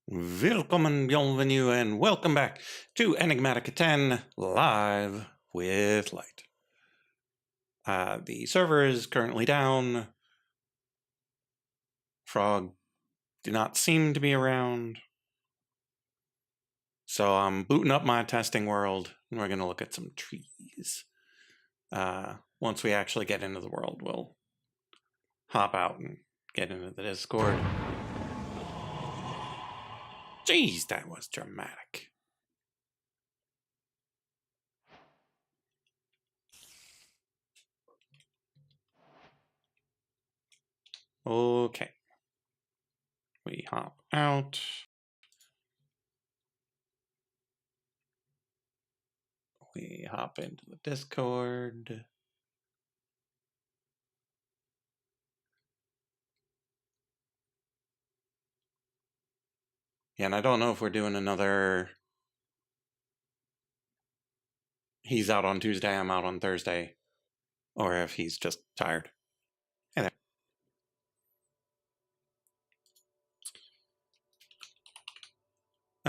Willkommen, bienvenue, and welcome back to Enigmatica 10 live with Light. The server is currently down. Frog do not seem to be around. So I'm booting up my testing world, and we're going to look at some trees. Once we actually get into the world, we'll hop out and get into the Discord. Jeez, that was dramatic. Okay. We hop out. We hop into the Discord. Yeah, and I don't know if we're doing another... He's out on Tuesday, I'm out on Thursday. Or if he's just tired. Hey there.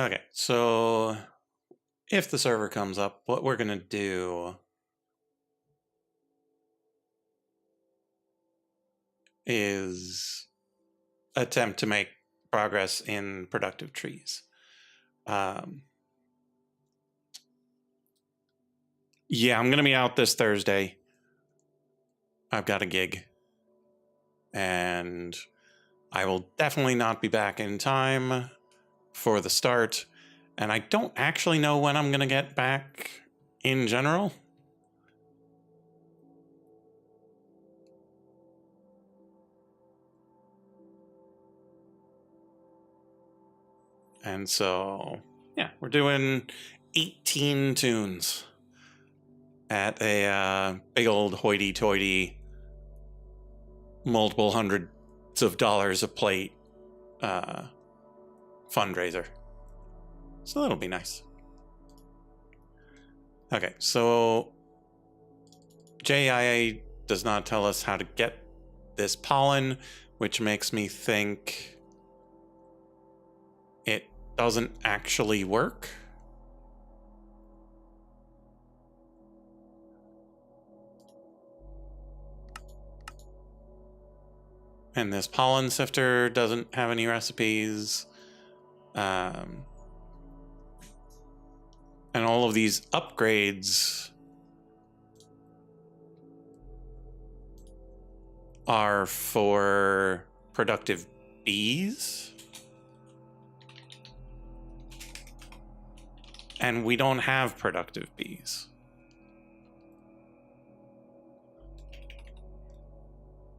Okay, so if the server comes up, what we're going to do is attempt to make progress in productive trees. Yeah, I'm going to be out this Thursday. I've got a gig. And I will definitely not be back in time for the start. And I don't actually know when I'm going to get back in general. And so, yeah, we're doing 18 tunes at a big old hoity-toity, multiple hundreds of dollars a plate fundraiser. So that'll be nice. Okay, so JIA does not tell us how to get this pollen, which makes me think it doesn't actually work. And this pollen sifter doesn't have any recipes. And all of these upgrades are for productive bees. And we don't have productive bees.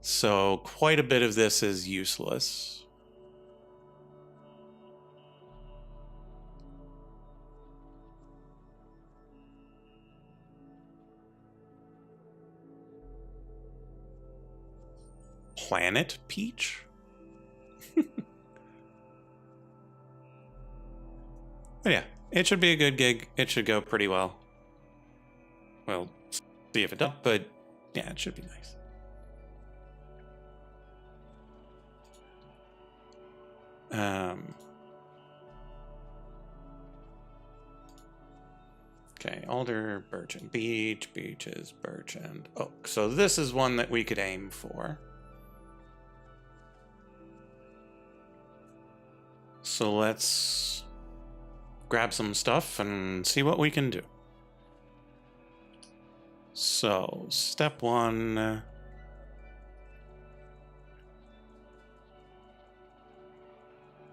So quite a bit of this is useless. Planet Peach? But yeah, it should be a good gig. It should go pretty well. We'll see if it does, but yeah, it should be nice. Okay, alder, birch, and beech. Beeches, birch, and oak. So this is one that we could aim for. So let's grab some stuff and see what we can do. So, step one.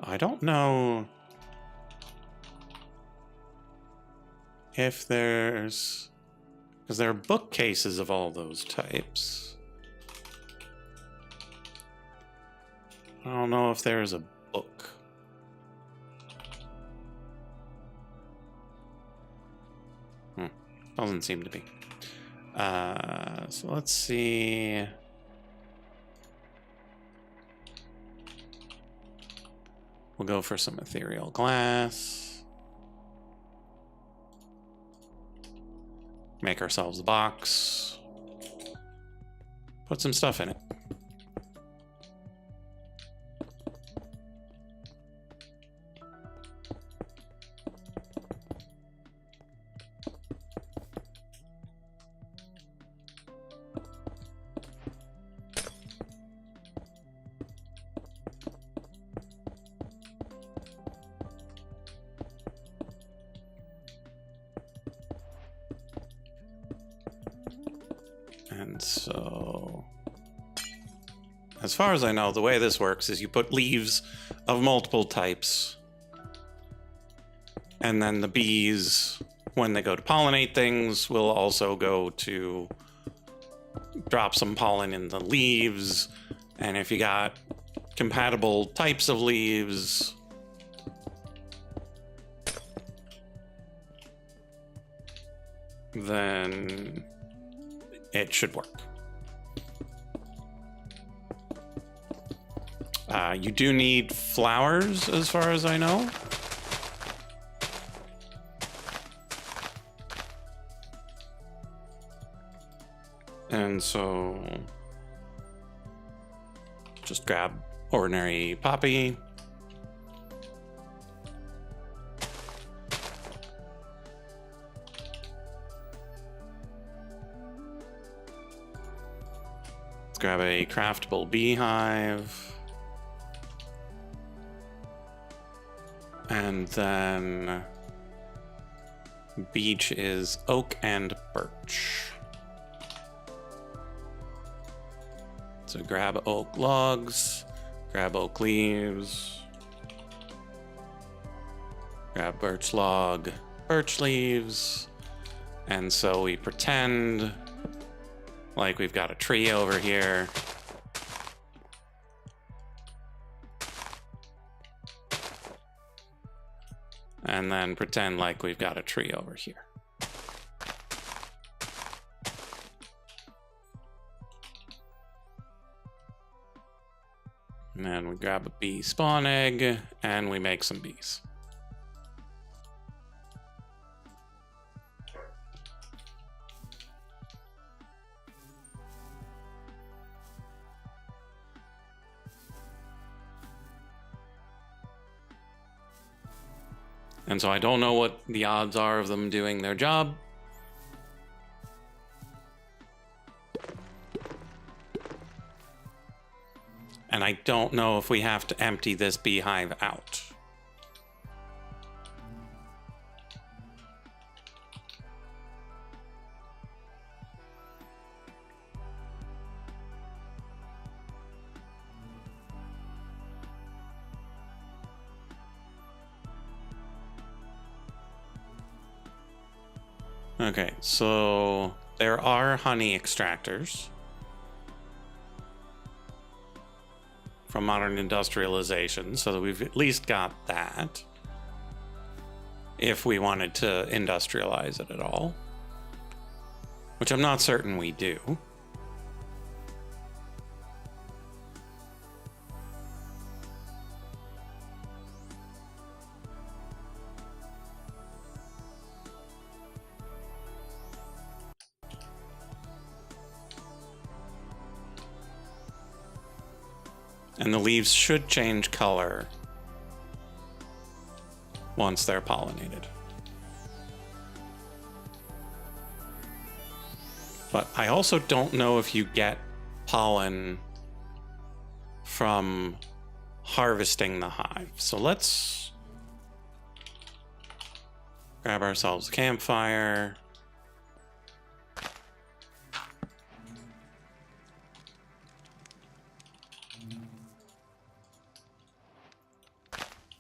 I don't know if there's... because there are bookcases of all those types. I don't know if there's a book. Doesn't seem to be. So let's see. We'll go for some ethereal glass. Make ourselves a box. Put some stuff in it. And so, as far as I know, the way this works is you put leaves of multiple types, and then the bees, when they go to pollinate things, will also go to drop some pollen in the leaves. And if you got compatible types of leaves, then it should work. You do need flowers, as far as I know. And so just grab ordinary poppy. Let's grab a craftable beehive. And then beech is oak and birch. So grab oak logs, grab oak leaves, grab birch log, birch leaves, and so we pretend like we've got a tree over here. And then pretend like we've got a tree over here. And then we grab a bee spawn egg and we make some bees. And so I don't know what the odds are of them doing their job. And I don't know if we have to empty this beehive out. Okay, so there are honey extractors from modern industrialization, so that we've at least got that if we wanted to industrialize it at all, which I'm not certain we do. And the leaves should change color once they're pollinated. But I also don't know if you get pollen from harvesting the hive. So let's grab ourselves a campfire.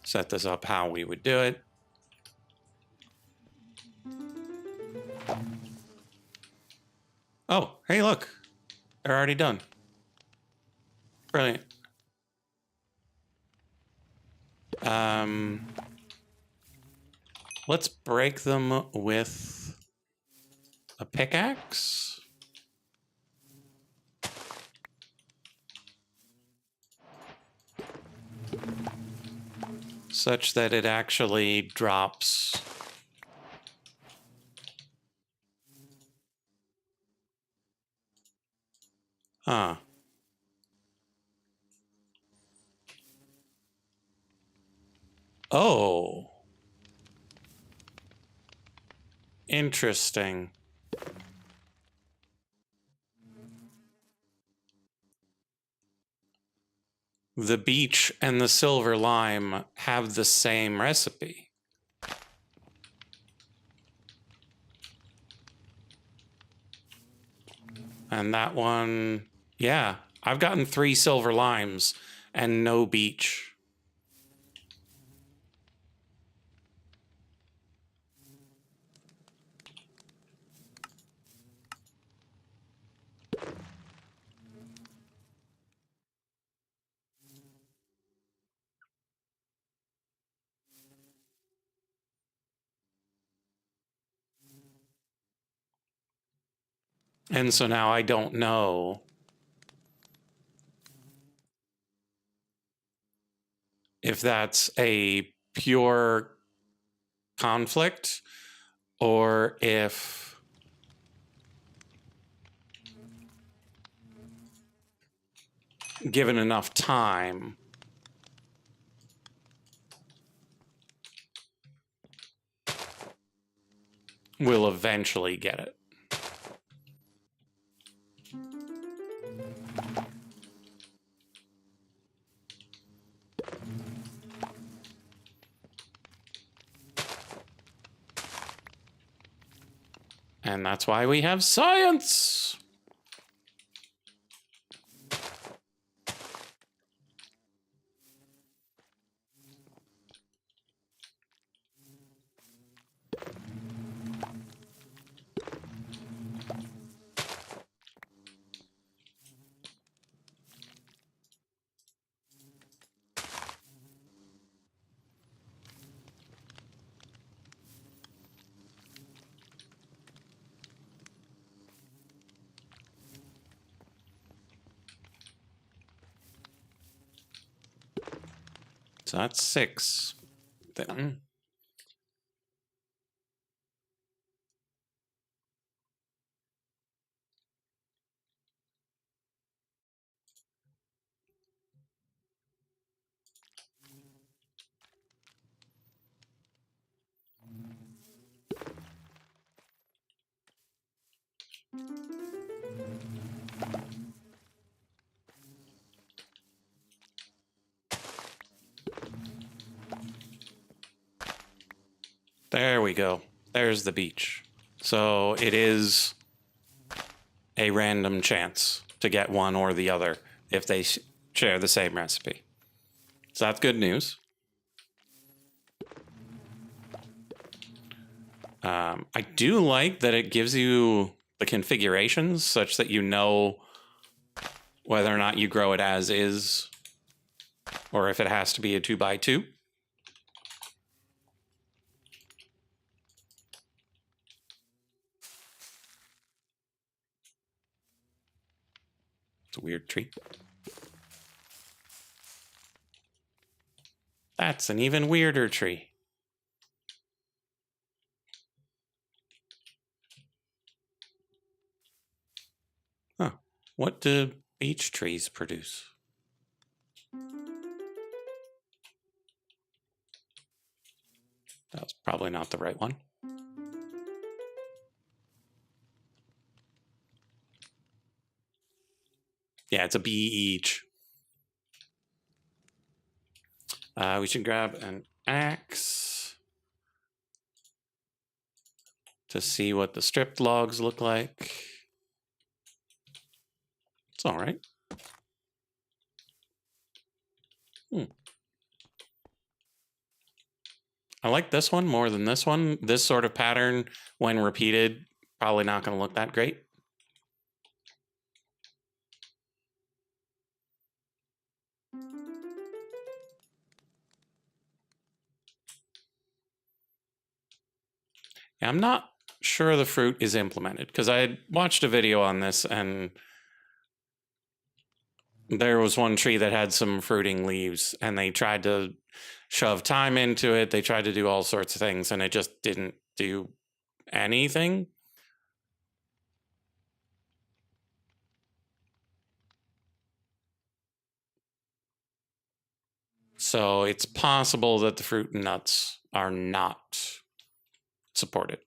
Set this up how we would do it. Oh, hey, look. They're already done. Brilliant. Let's break them with a pickaxe. Such that it actually drops Oh. Interesting. The beech and the silver lime have the same recipe. And that one, yeah, I've gotten 3 silver limes and no beach. And so now I don't know if that's a pure conflict or if given enough time, we'll eventually get it. And that's why we have science. So that's 6. Then there we go. There's the beach. So it is a random chance to get one or the other if they share the same recipe. So that's good news. I do like that it gives you the configurations such that you know whether or not you grow it as is or if it has to be a 2x2. It's a weird tree. That's an even weirder tree. Huh. What do beech trees produce? That was probably not the right one. Yeah, it's a bee each. We should grab an axe to see what the stripped logs look like. It's all right. I like this one more than this one. This sort of pattern, when repeated, probably not going to look that great. I'm not sure the fruit is implemented because I had watched a video on this and there was one tree that had some fruiting leaves and they tried to shove time into it. They tried to do all sorts of things and it just didn't do anything. So it's possible that the fruit and nuts are not supported.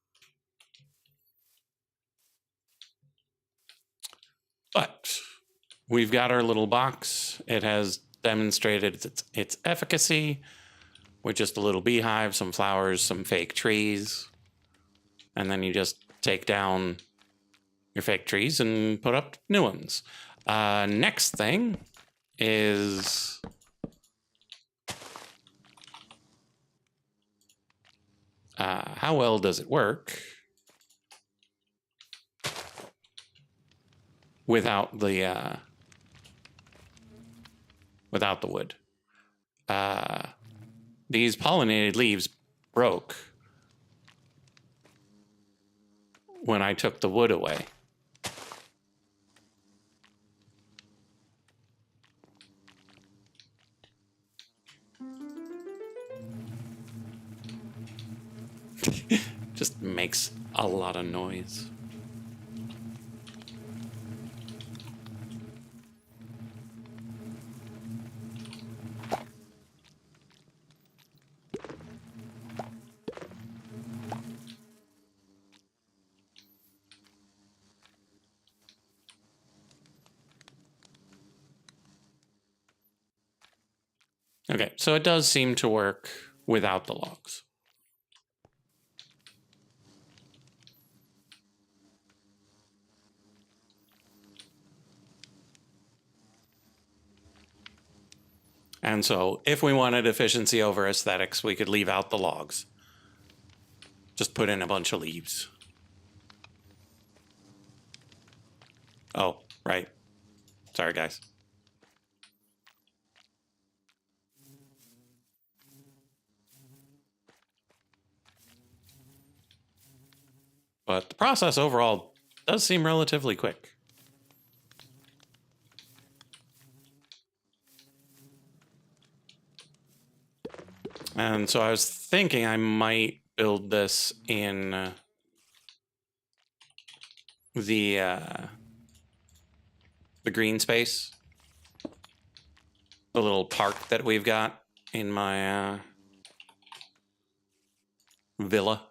But we've got our little box. It has demonstrated its efficacy with just a little beehive, some flowers, some fake trees. And then you just take down your fake trees and put up new ones. Next thing is how well does it work without the wood? These pollinated leaves broke when I took the wood away. Just makes a lot of noise. Okay, so it does seem to work without the logs. And so if we wanted efficiency over aesthetics, we could leave out the logs. Just put in a bunch of leaves. Oh, right. Sorry, guys. But the process overall does seem relatively quick. And so I was thinking I might build this in the green space, the little park that we've got in my villa.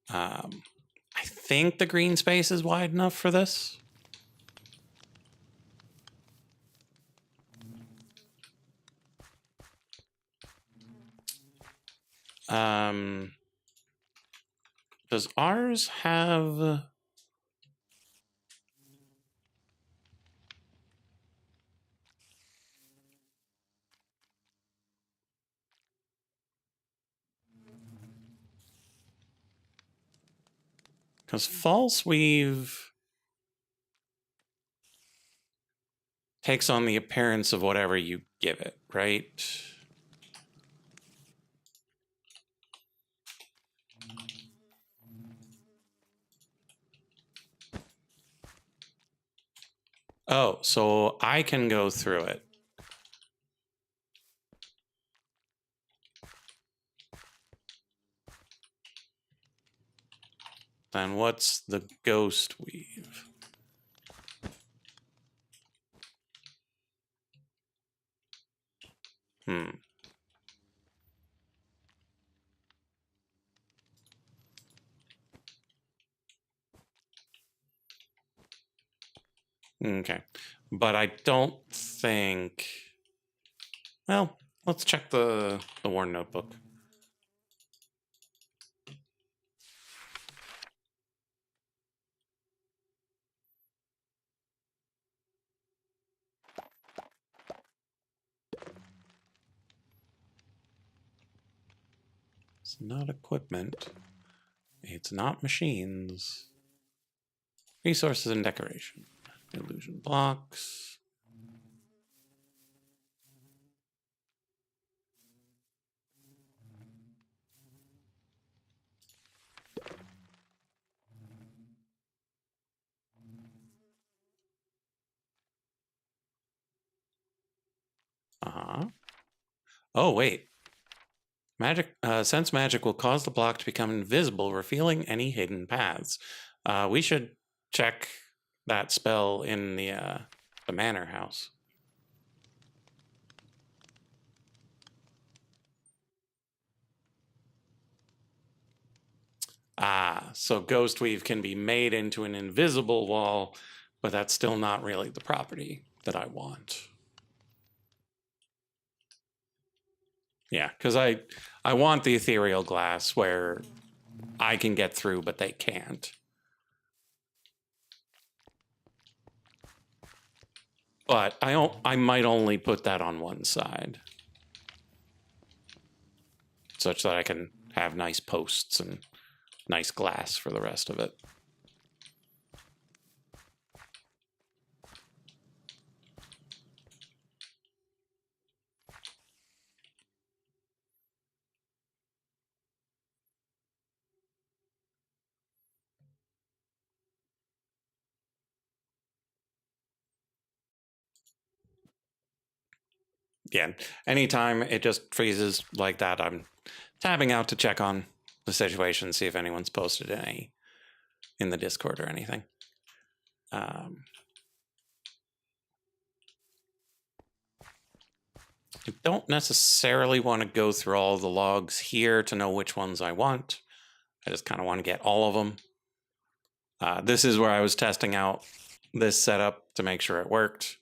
I think the green space is wide enough for this. Does ours have... Because false weave takes on the appearance of whatever you give it, right? Oh, so I can go through it. Then what's the ghost weave? Okay. But I don't think... Well, let's check the Warren notebook. It's not equipment. It's not machines. Resources and decoration. Illusion blocks. Oh, wait. Magic, sense magic will cause the block to become invisible, revealing any hidden paths. We should check that spell in the manor house. So Ghost Weave can be made into an invisible wall, but that's still not really the property that I want. Yeah, because I want the ethereal glass where I can get through, but they can't. But I might only put that on one side, such that I can have nice posts and nice glass for the rest of it. Yeah, anytime it just freezes like that, I'm tabbing out to check on the situation, see if anyone's posted any in the Discord or anything. I don't necessarily want to go through all the logs here to know which ones I want. I just kind of want to get all of them. This is where I was testing out this setup to make sure it worked.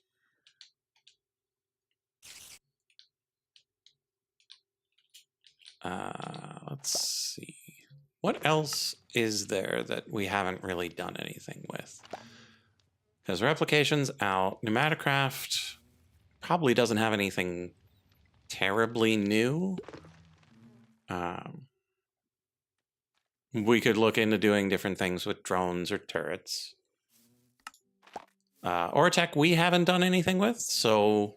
Let's see. What else is there that we haven't really done anything with? Because replication's out. Pneumaticraft probably doesn't have anything terribly new. We could look into doing different things with drones or turrets. Or a tech we haven't done anything with, so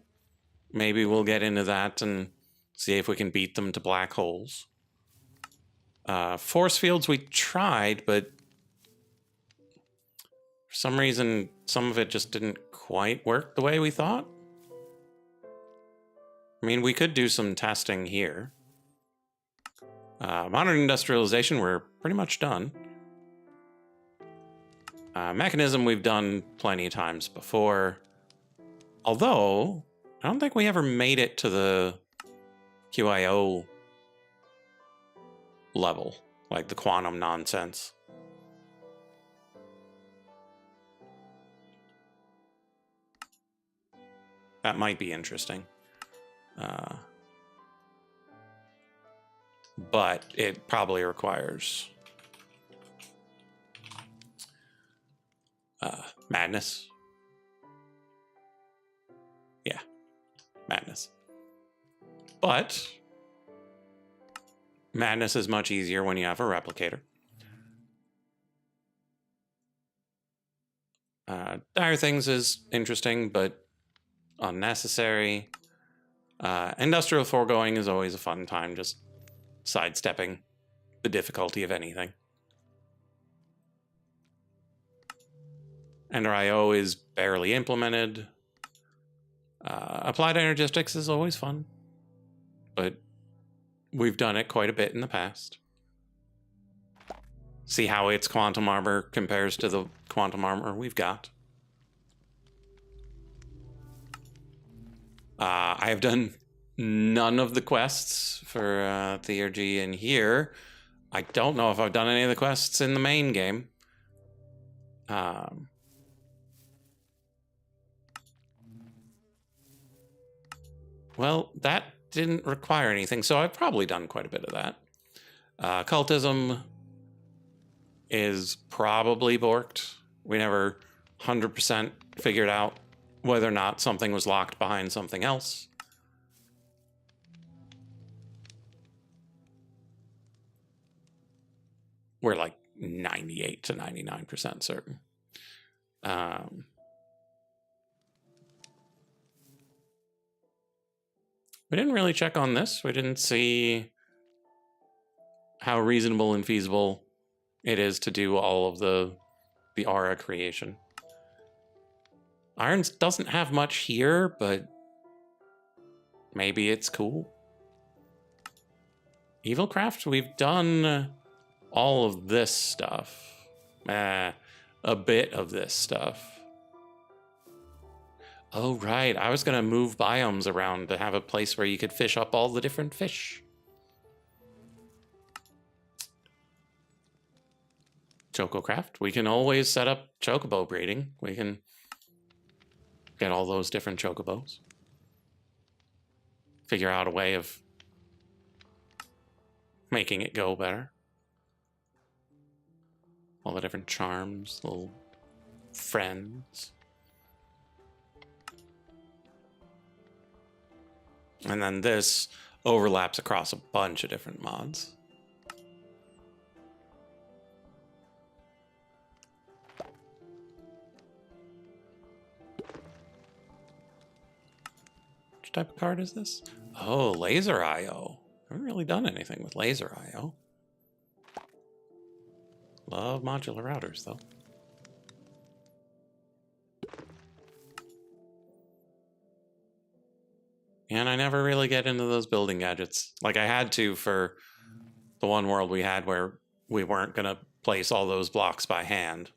maybe we'll get into that and see if we can beat them to black holes. Force fields we tried, but for some reason, some of it just didn't quite work the way we thought. I mean, we could do some testing here. Modern industrialization, we're pretty much done. Mechanism we've done plenty of times before. Although, I don't think we ever made it to the QIO level, like the quantum nonsense. That might be interesting. But it probably requires madness. Yeah, madness. But madness is much easier when you have a replicator. Dire Things is interesting, but unnecessary. Industrial foregoing is always a fun time, just sidestepping the difficulty of anything. Ender IO is barely implemented. Applied Energistics is always fun, but we've done it quite a bit in the past. See how its quantum armor compares to the quantum armor we've got. I have done none of the quests for Theurgy in here. I don't know if I've done any of the quests in the main game. Well, that didn't require anything, so I've probably done quite a bit of that. Cultism is probably borked. We never 100% figured out whether or not something was locked behind something else. We're like 98 to 99% certain. We didn't really check on this. We didn't see how reasonable and feasible it is to do all of the aura creation. Irons doesn't have much here, but maybe it's cool. Evilcraft, we've done all of this stuff. A bit of this stuff. Oh, right. I was going to move biomes around to have a place where you could fish up all the different fish. Chococraft. We can always set up chocobo breeding. We can get all those different chocobos. Figure out a way of making it go better. All the different charms, little friends. And then this overlaps across a bunch of different mods. Which type of card is this? Oh, laser IO. I haven't really done anything with laser IO. Love modular routers, though. And I never really get into those building gadgets. Like I had to for the one world we had where we weren't going to place all those blocks by hand.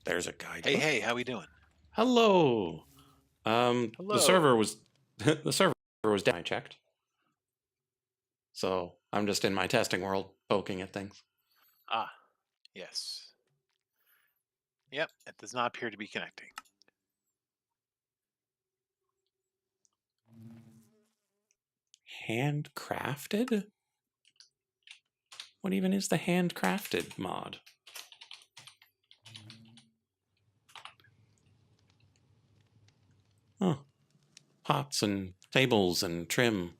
There's a guidebook. Hey, how we doing? Hello. Hello. The server was the server was down. I checked. So I'm just in my testing world poking at things. Ah, yes. Yep, it does not appear to be connecting. Handcrafted? What even is the handcrafted mod? Huh. Pots and tables and trim.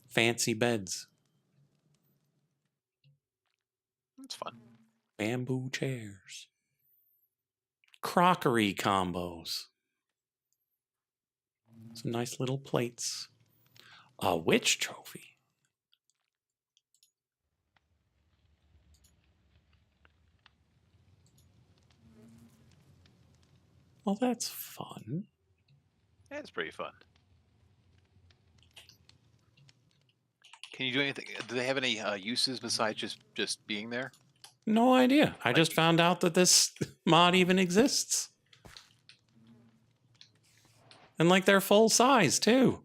Fancy beds. That's fun. Bamboo chairs. Crockery combos. Some nice little plates. A witch trophy. Well, that's fun. Yeah, it's pretty fun. Can you do anything? Do they have any uses besides just being there? No idea. I just found out that this mod even exists. And like they're full size too.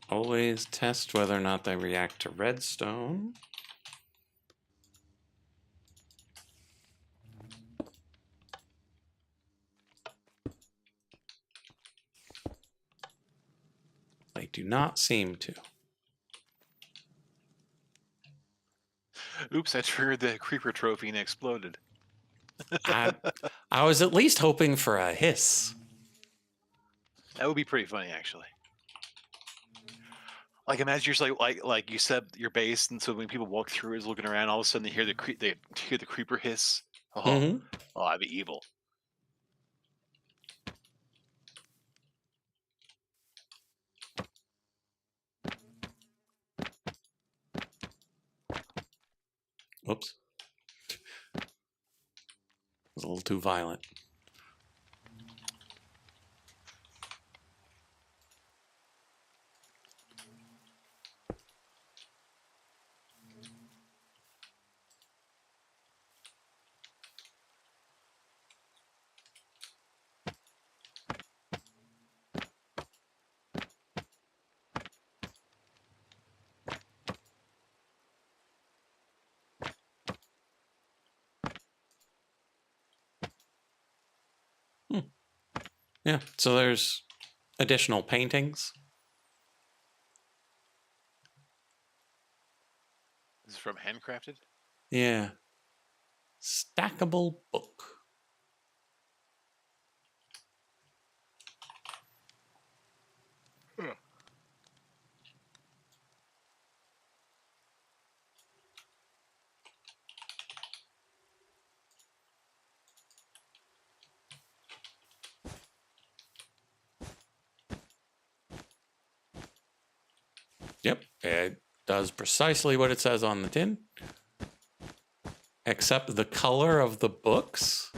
Always test whether or not they react to redstone. They do not seem to. Oops, I triggered the creeper trophy and it exploded. I was at least hoping for a hiss. That would be pretty funny, actually. Like imagine you're just like you set your base, and so when people walk through, is looking around, all of a sudden they hear they hear the creeper hiss. Oh, oh, that'd be evil. Whoops. It was a little too violent. Yeah, so there's additional paintings. This is from Handcrafted. Yeah. Stackable book. Yep, it does precisely what it says on the tin. Except the color of the books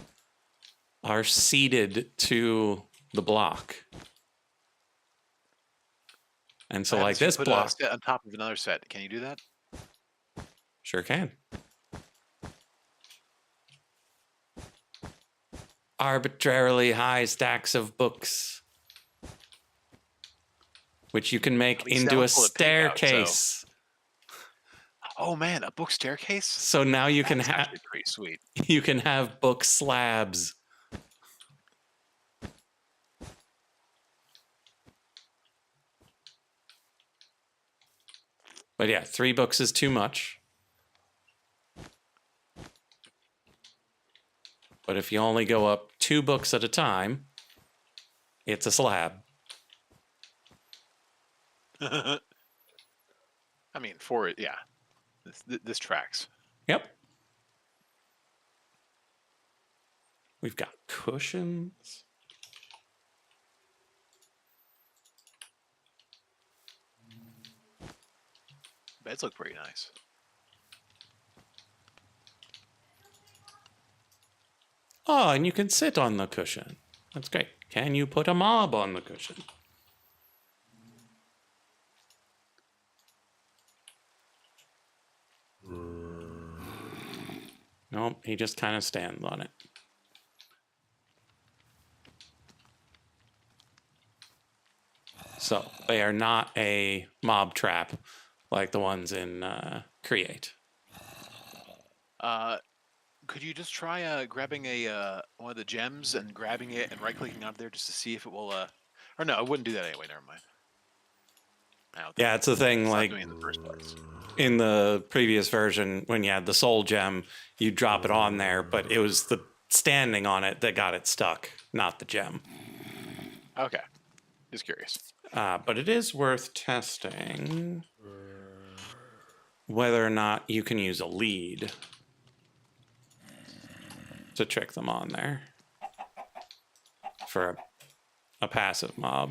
are seeded to the block. And so like this put block... a set on top of another set. Can you do that? Sure can. arbitrarily high stacks of books, which you can make I mean, see, that into a one's full of pink out, so- staircase. Oh man, a book staircase? So now you can That's have actually pretty sweet. you can have book slabs. But yeah, 3 books is too much. But if you only go up 2 books at a time, it's a slab. I mean, for it, yeah. This tracks. Yep. We've got cushions. Beds look pretty nice. Oh, and you can sit on the cushion. That's great. Can you put a mob on the cushion? Nope, he just kind of stands on it. So they are not a mob trap like the ones in Create. Could you just try grabbing a one of the gems and grabbing it and right-clicking out there just to see if it will? Or no, I wouldn't do that anyway. Never mind. Yeah, it's a thing. It's Like not doing it in the first place. in the previous version, when you had the soul gem, you drop it on there, but it was the standing on it that got it stuck, not the gem. Okay, just curious. But it is worth testing whether or not you can use a lead to trick them on there for a passive mob.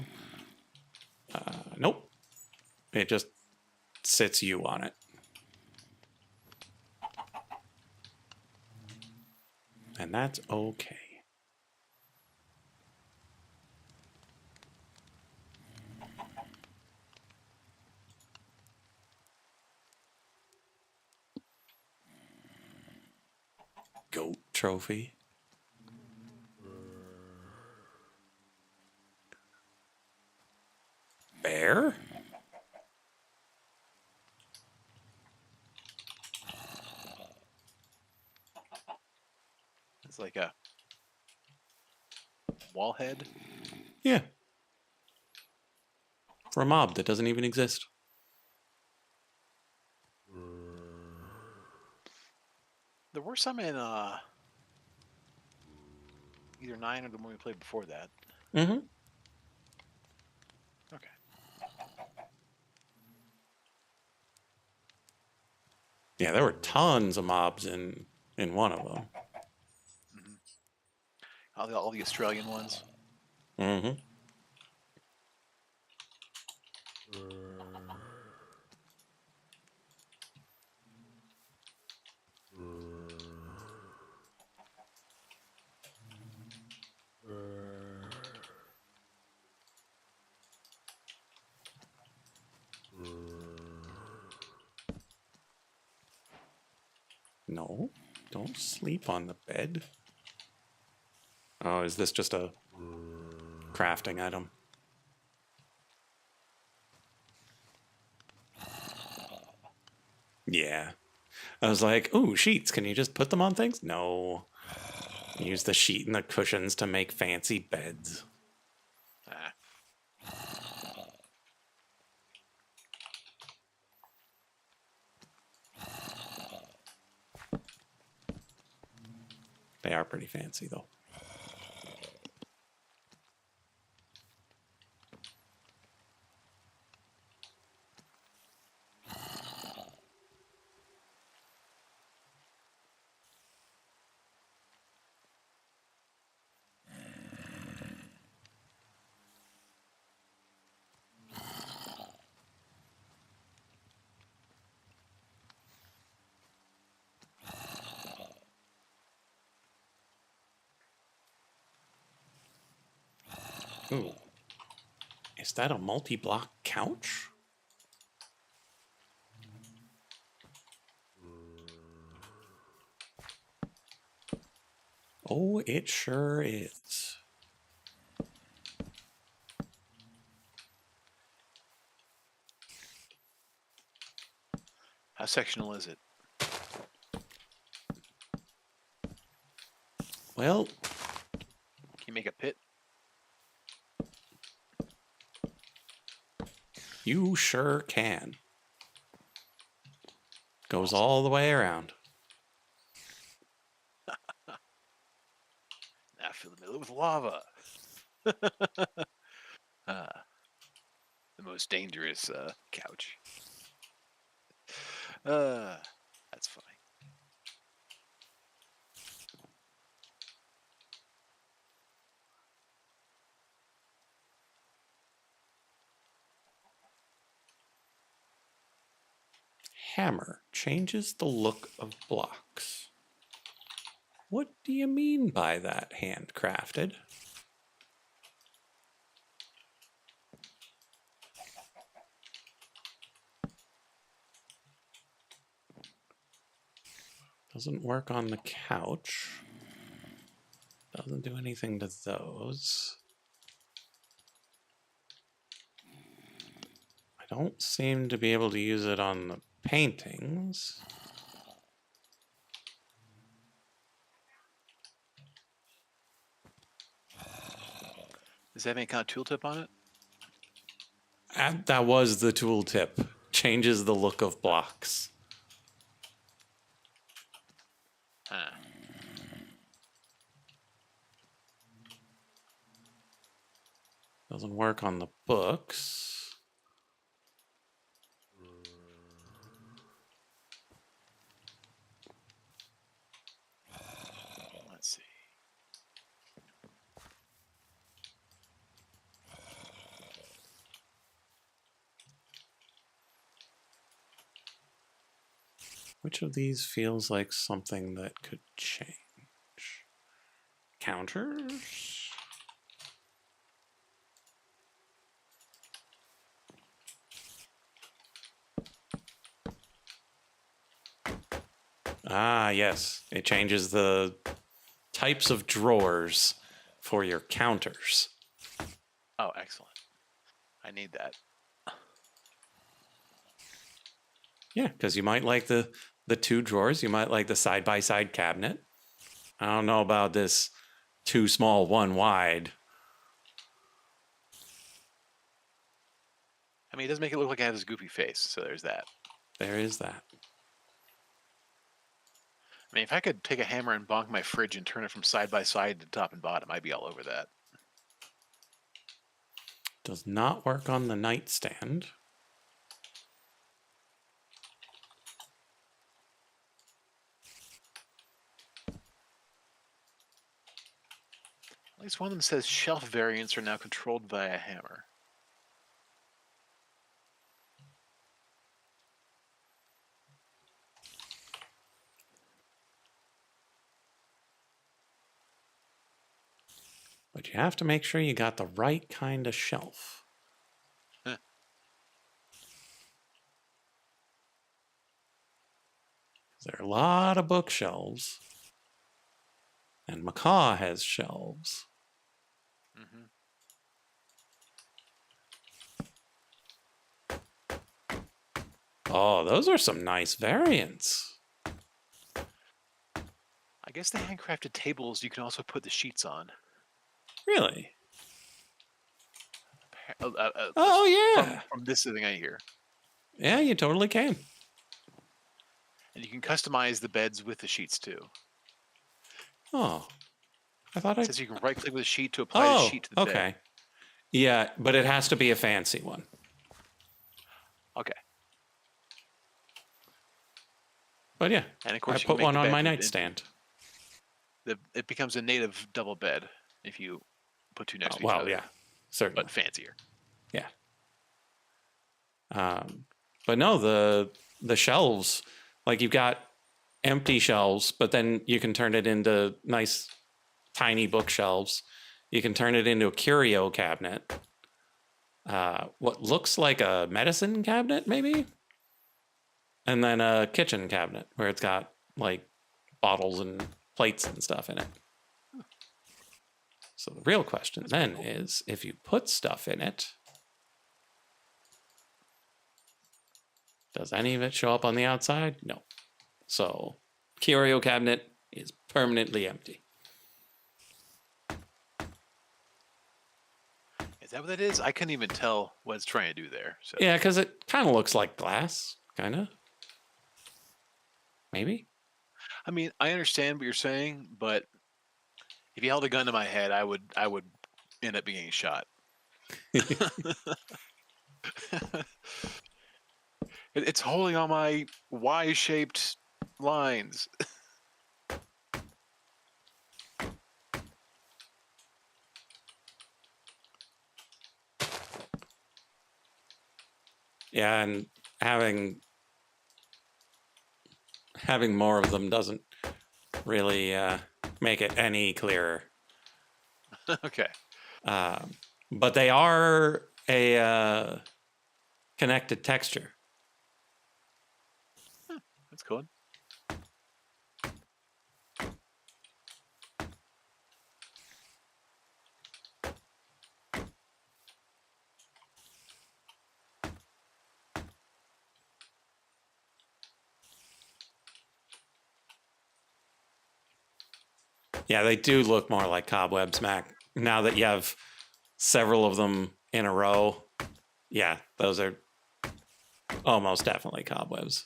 Nope. It just sits you on it. And that's okay. Goat trophy. Bear? It's like a wall head. Yeah. For a mob that doesn't even exist. There were some in either 9 or the one we played before that. Mm-hmm. Okay. Yeah, there were tons of mobs in one of them. All the Australian ones. Mm-hmm. No, don't sleep on the bed. Oh, is this just a crafting item? Yeah. I was like, ooh, sheets. Can you just put them on things? No. Use the sheet and the cushions to make fancy beds. Ah. They are pretty fancy, though. Ooh. Is that a multi-block couch? Oh, it sure is. How sectional is it? Well, Can you make a pit? you sure can. Goes Awesome. all the way around. Now fill the middle with lava. The most dangerous couch. That's funny. Hammer changes the look of blocks. What do you mean by that, handcrafted? Doesn't work on the couch. Doesn't do anything to those. I don't seem to be able to use it on the paintings. Does that have any kind of tooltip on it? And that was the tooltip. Changes the look of blocks. Huh. Doesn't work on the books. Let's see. Which of these feels like something that could change? Counters? Ah, yes. It changes the types of drawers for your counters. Oh, excellent. I need that. Yeah, because you might like the two drawers. You might like the side-by-side cabinet. I don't know about this two small, one wide. I mean, it does make it look like I have this goofy face, so there's that. There is that. I mean, if I could take a hammer and bonk my fridge and turn it from side by side to top and bottom, I'd be all over that. Does not work on the nightstand. At least one of them says shelf variants are now controlled via hammer. But you have to make sure you got the right kind of shelf. Huh. There are a lot of bookshelves. And Macaw has shelves. Mm-hmm. Oh, those are some nice variants. I guess the handcrafted tables you can also put the sheets on. Really? Oh yeah. From this thing I hear. Yeah, you totally can. And you can customize the beds with the sheets too. Oh, I thought It says you can right click with a sheet to apply the sheet to the bed. Okay. Yeah, but it has to be a fancy one. Okay. But yeah, And of course, I you can put make one the on bed my with- nightstand. It becomes a native double bed if you put two next to each Well, other. yeah, certainly. But fancier. Yeah. But no, the shelves, like you've got empty shelves, but then you can turn it into nice tiny bookshelves. You can turn it into a curio cabinet. What looks like a medicine cabinet, maybe? And then a kitchen cabinet where it's got like bottles and plates and stuff in it. So the real question then is, if you put stuff in it, does any of it show up on the outside? No. So curio cabinet is permanently empty. Is that what that is? I couldn't even tell what it's trying to do there. So. Yeah, because it kind of looks like glass, kind of. Maybe. I mean, I understand what you're saying, but if you held a gun to my head, I would end up being shot. It's holding on my Y-shaped lines. Yeah, and having more of them doesn't really make it any clearer. Okay. But they are a connected texture. That's cool. Yeah, they do look more like cobwebs, Mac. Now that you have several of them in a row, yeah, those are almost definitely cobwebs.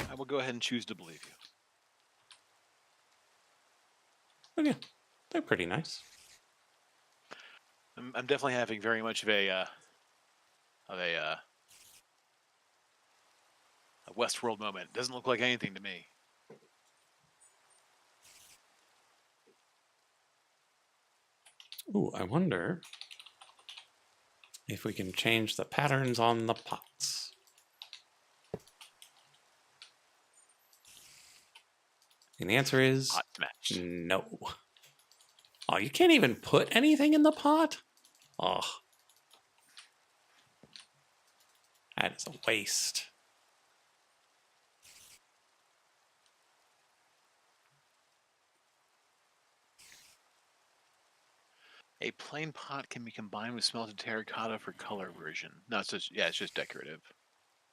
I will go ahead and choose to believe you. But yeah, they're pretty nice. I'm definitely having very much of a Westworld moment. Doesn't look like anything to me. Ooh, I wonder if we can change the patterns on the pots. And the answer is Hot smash. no. Oh, you can't even put anything in the pot? Oh. That is a waste. A plain pot can be combined with smelted terracotta for color version. No, it's just decorative.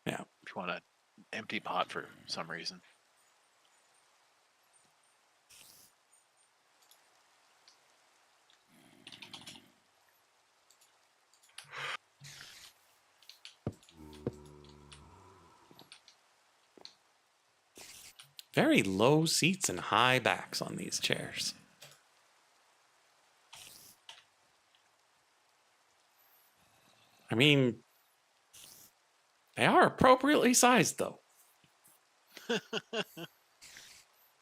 Yeah. If you want an empty pot for some reason. Very low seats and high backs on these chairs. I mean, they are appropriately sized, though.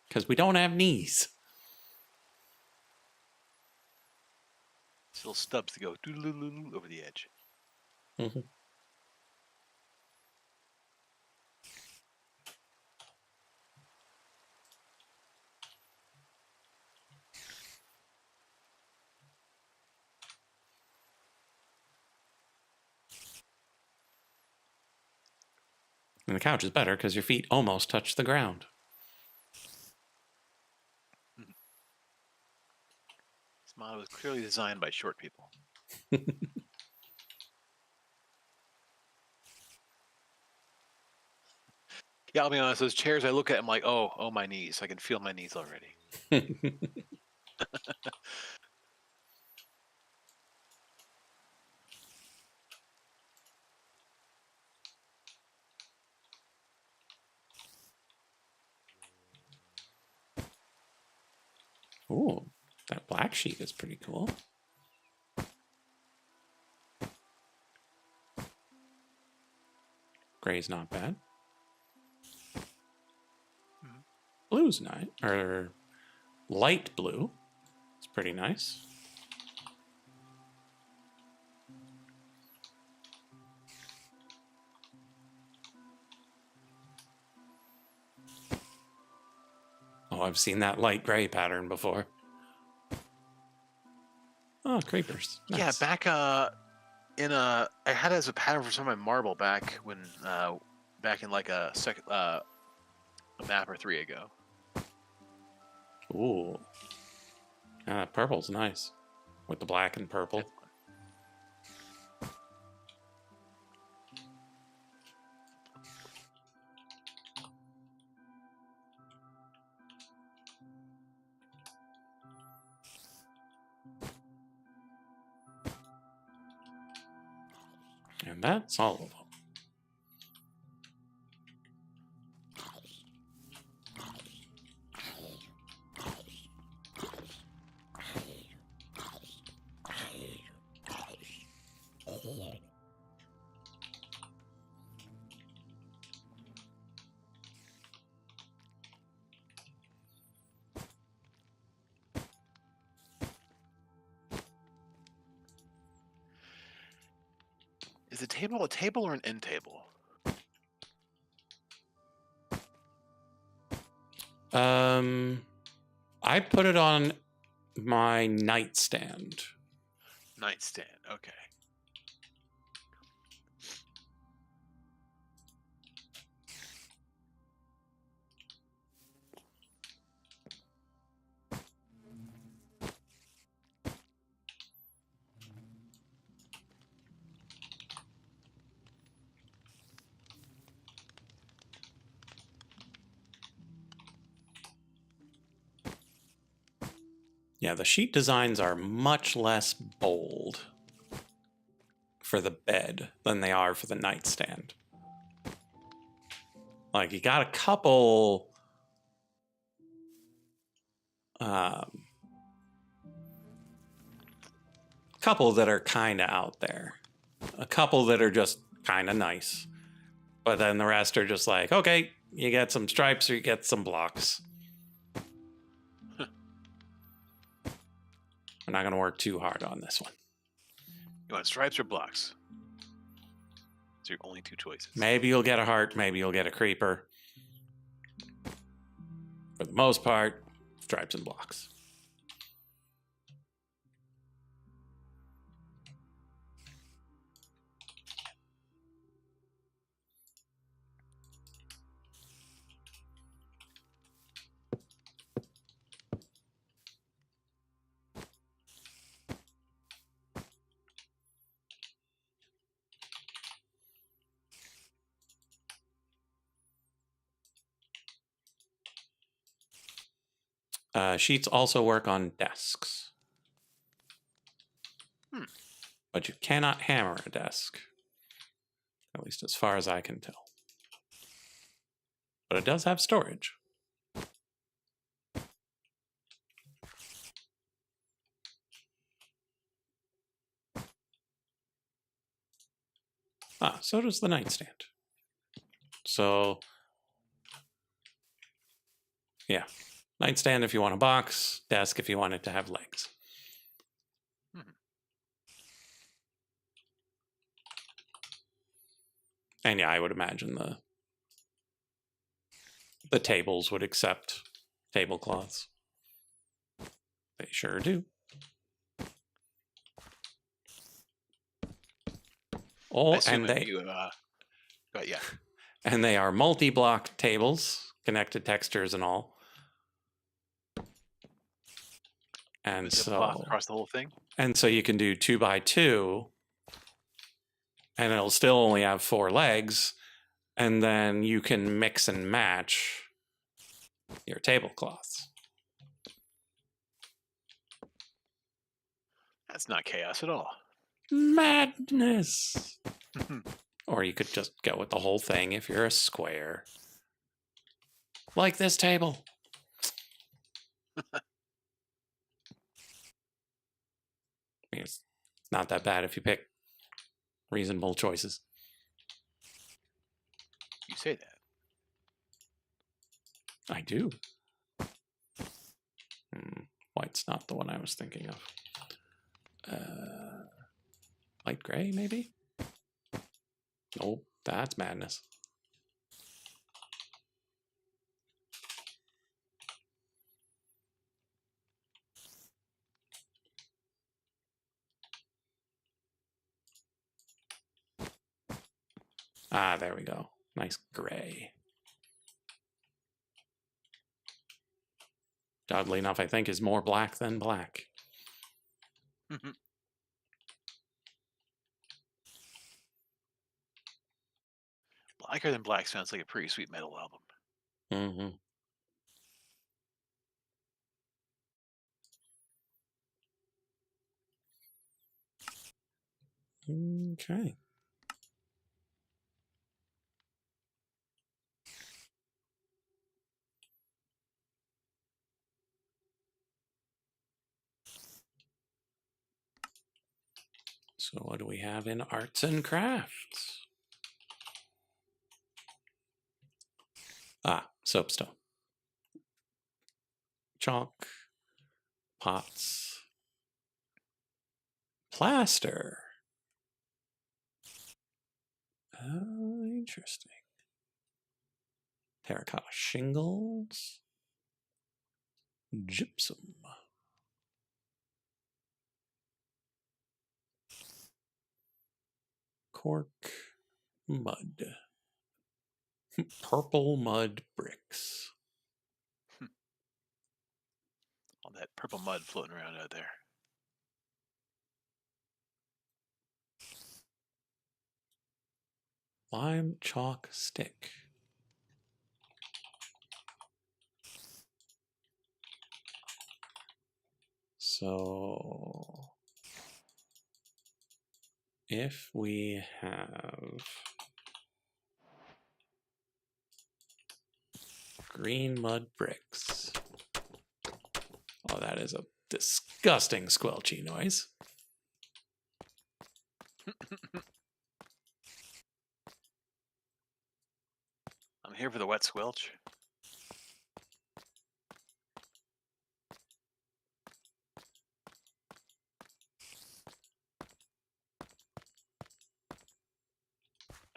Because we don't have knees. Little stubs to go over the edge. Mm-hmm. And the couch is better because your feet almost touch the ground. This model was clearly designed by short people. Yeah, I'll be honest. Those chairs I look at, I'm like, oh, my knees. I can feel my knees already. Ooh, that black sheet is pretty cool. Gray's not bad. Blue's nice, or light blue. It's pretty nice. Oh, I've seen that light gray pattern before. Oh, creepers. Nice. Yeah, I had it as a pattern for some of my marble back when back in like a map or three ago. Ooh. Purple's nice. With the black and purple. Definitely. And that's all of them. Is the table a table or an end table? I put it on my nightstand. Nightstand. Okay. Yeah, the sheet designs are much less bold for the bed than they are for the nightstand. Like, you got a couple that are kind of out there. A couple that are just kind of nice. But then the rest are just like, okay, you get some stripes or you get some blocks. We're not going to work too hard on this one. You want stripes or blocks? Those are your only two choices. Maybe you'll get a heart, maybe you'll get a creeper. For the most part, stripes and blocks. Sheets also work on desks. But you cannot hammer a desk. At least as far as I can tell. But it does have storage. So does the nightstand. So, yeah. Nightstand if you want a box, desk if you want it to have legs. And yeah, I would imagine the tables would accept tablecloths. They sure do. Oh, and yeah. And they are multi-block tables, connected textures and all. And so across the whole thing. And so you can do 2x2, and it'll still only have 4 legs, and then you can mix and match your tablecloths. That's not chaos at all. Madness. Or you could just go with the whole thing if you're a square. Like this table. I mean, it's not that bad if you pick reasonable choices. You say that. I do. White's not the one I was thinking of. Light gray, maybe? Nope, that's madness. Ah, there we go. Nice gray. Oddly enough, I think is more black than black. Blacker Than Black sounds like a pretty sweet metal album. Mm-hmm. Okay. So what do we have in arts and crafts? Ah, soapstone. Chalk. Pots. Plaster. Oh, interesting. Terracotta shingles. Gypsum. Cork. Mud. Purple mud bricks. All that purple mud floating around out there. Lime chalk stick. So if we have green mud bricks. Oh, that is a disgusting squelchy noise. I'm here for the wet squelch.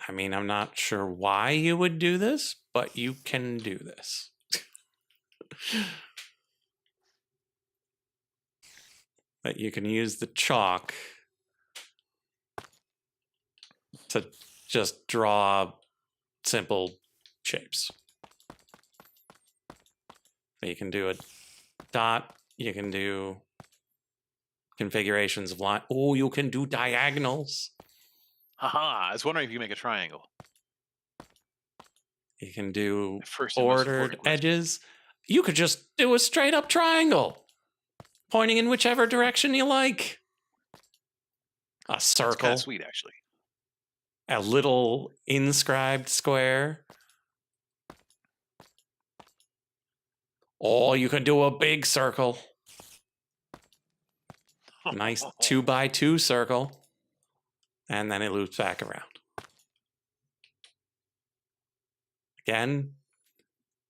I mean, I'm not sure why you would do this, but you can do this. That you can use the chalk to just draw simple shapes. You can do a dot, you can do configurations of line. Oh, you can do diagonals. Haha, I was wondering if you make a triangle. You can do First and most ordered important question. edges. You could just do a straight up triangle, pointing in whichever direction you like. A circle. It's kind of sweet, actually. A little inscribed square. Or you can do a big circle. A nice 2x2 circle. And then it loops back around. Again,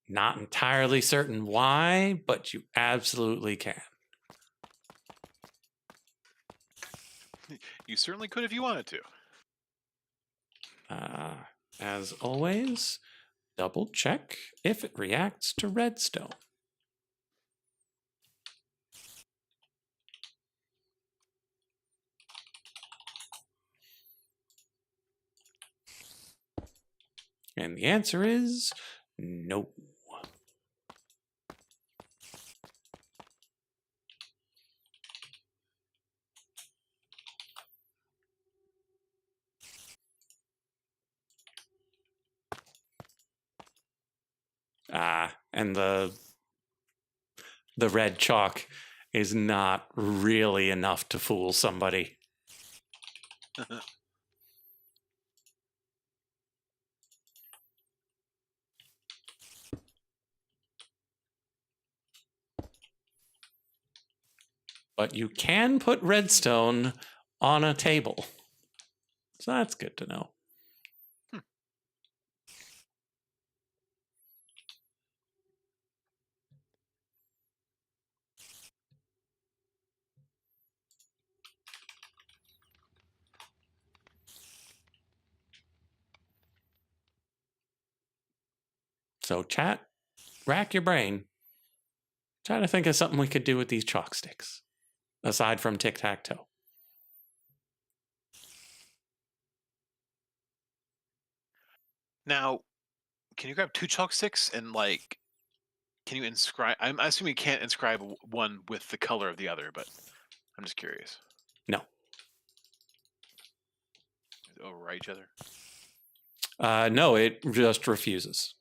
not entirely certain why, but you absolutely can. You certainly could if you wanted to. As always, double check if it reacts to redstone. And the answer is no. And the red chalk is not really enough to fool somebody. But you can put redstone on a table. So that's good to know. So chat, rack your brain. Try to think of something we could do with these chalk sticks, aside from tic-tac-toe. Now, can you grab 2 chalk sticks and, like, can you inscribe I'm assuming you can't inscribe one with the color of the other, but I'm just curious. No. Overwrite each other? No, it just refuses.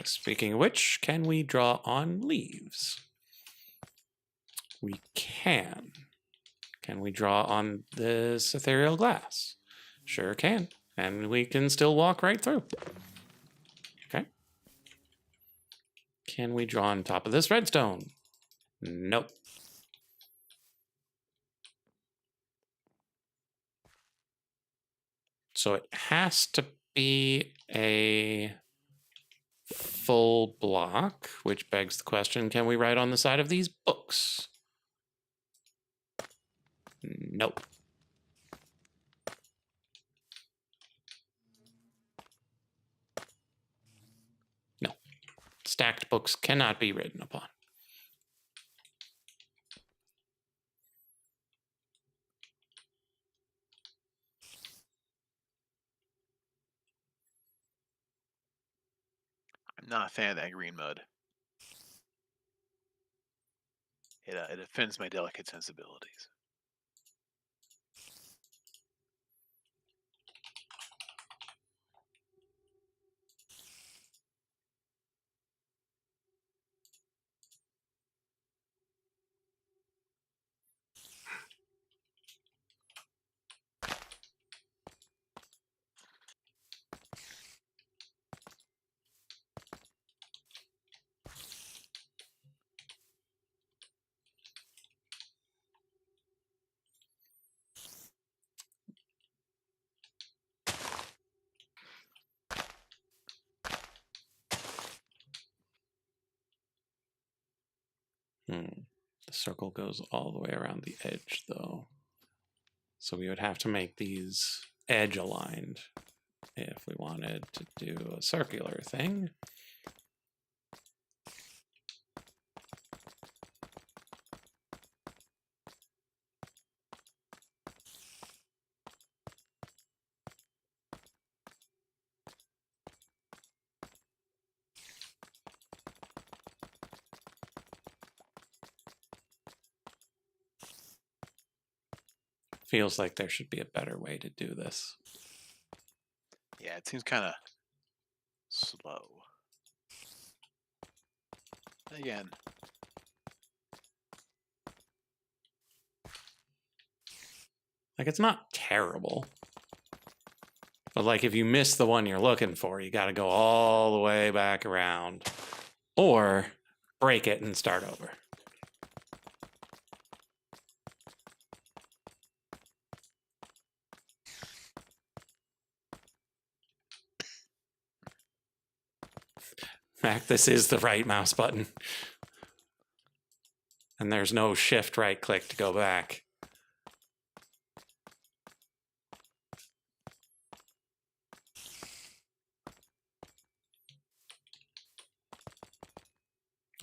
Speaking of which, can we draw on leaves? We can. Can we draw on this ethereal glass? Sure can. And we can still walk right through. Okay. Can we draw on top of this redstone? Nope. So it has to be a full block, which begs the question, can we write on the side of these books? Nope. No. Stacked books cannot be written upon. I'm not a fan of that green mud. It offends my delicate sensibilities. The circle goes all the way around the edge, though. So we would have to make these edge aligned if we wanted to do a circular thing. Feels like there should be a better way to do this. Yeah, it seems kind of slow. Again, Like, it's not terrible. But, like, if you miss the one you're looking for, you got to go all the way back around. Or break it and start over. Mac, this is the right mouse button. And there's no shift right click to go back.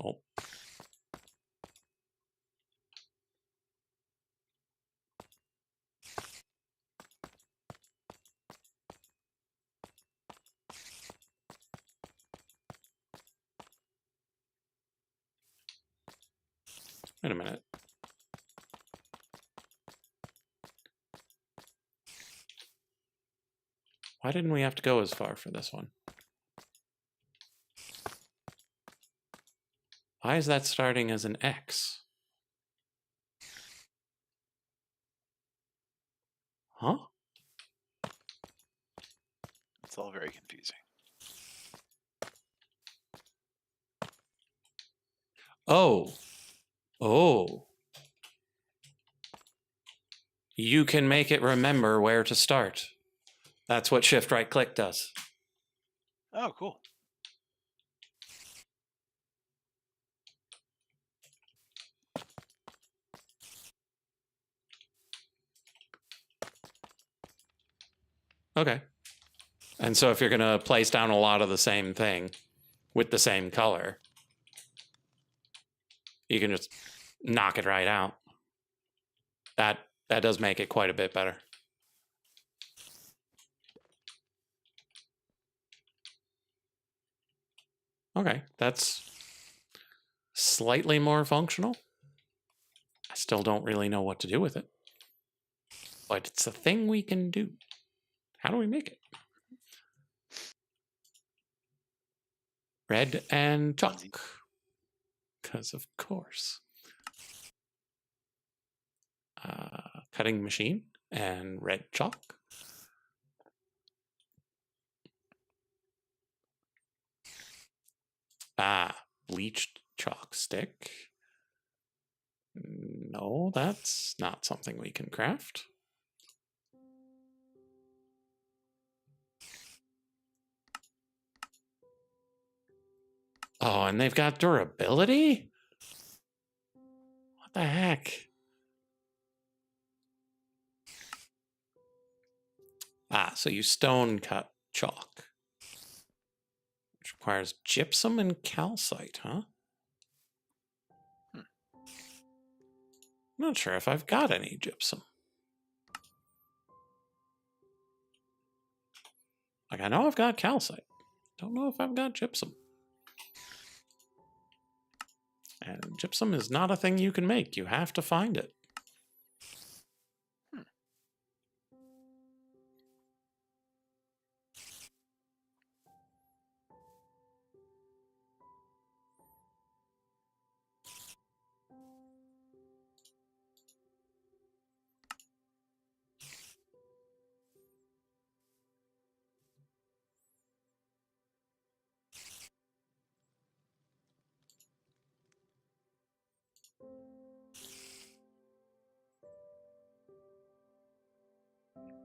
Oh. Wait a minute. Why didn't we have to go as far for this one? Why is that starting as an X? Huh? it's all very confusing. Oh. Oh. You can make it remember where to start. That's what shift right click does. Oh, cool. Okay. And so if you're going to place down a lot of the same thing with the same color, you can just knock it right out. That does make it quite a bit better. Okay, that's slightly more functional. I still don't really know what to do with it. But it's a thing we can do. How do we make it? Red and chalk. Because of course. Cutting machine and red chalk. Bleached chalk stick. No, that's not something we can craft. Oh, and they've got durability? What the heck? So you stone cut chalk, which requires gypsum and calcite, huh? Hmm. I'm not sure if I've got any gypsum. Like, I know I've got calcite. Don't know if I've got gypsum. And gypsum is not a thing you can make. You have to find it.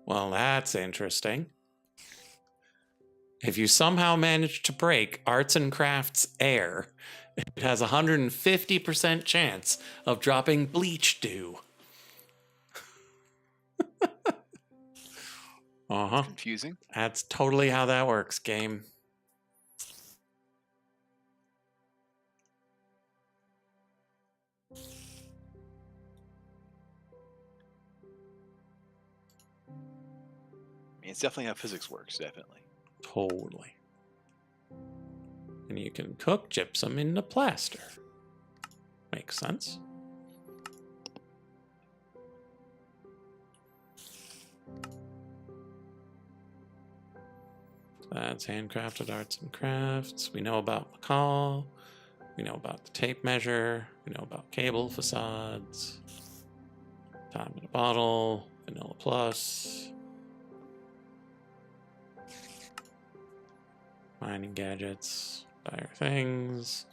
Well, that's interesting. If you somehow manage to break Arts and Crafts Air, it has a 150% chance of dropping bleach dew. Uh-huh. Confusing. That's totally how that works, game. I mean, it's definitely how physics works. Definitely. Totally. And you can cook gypsum into plaster. Makes sense. That's handcrafted arts and crafts. We know about McCall. We know about the tape measure. We know about cable facades. Time in a bottle. Vanilla Plus. Mining gadgets. Dire things.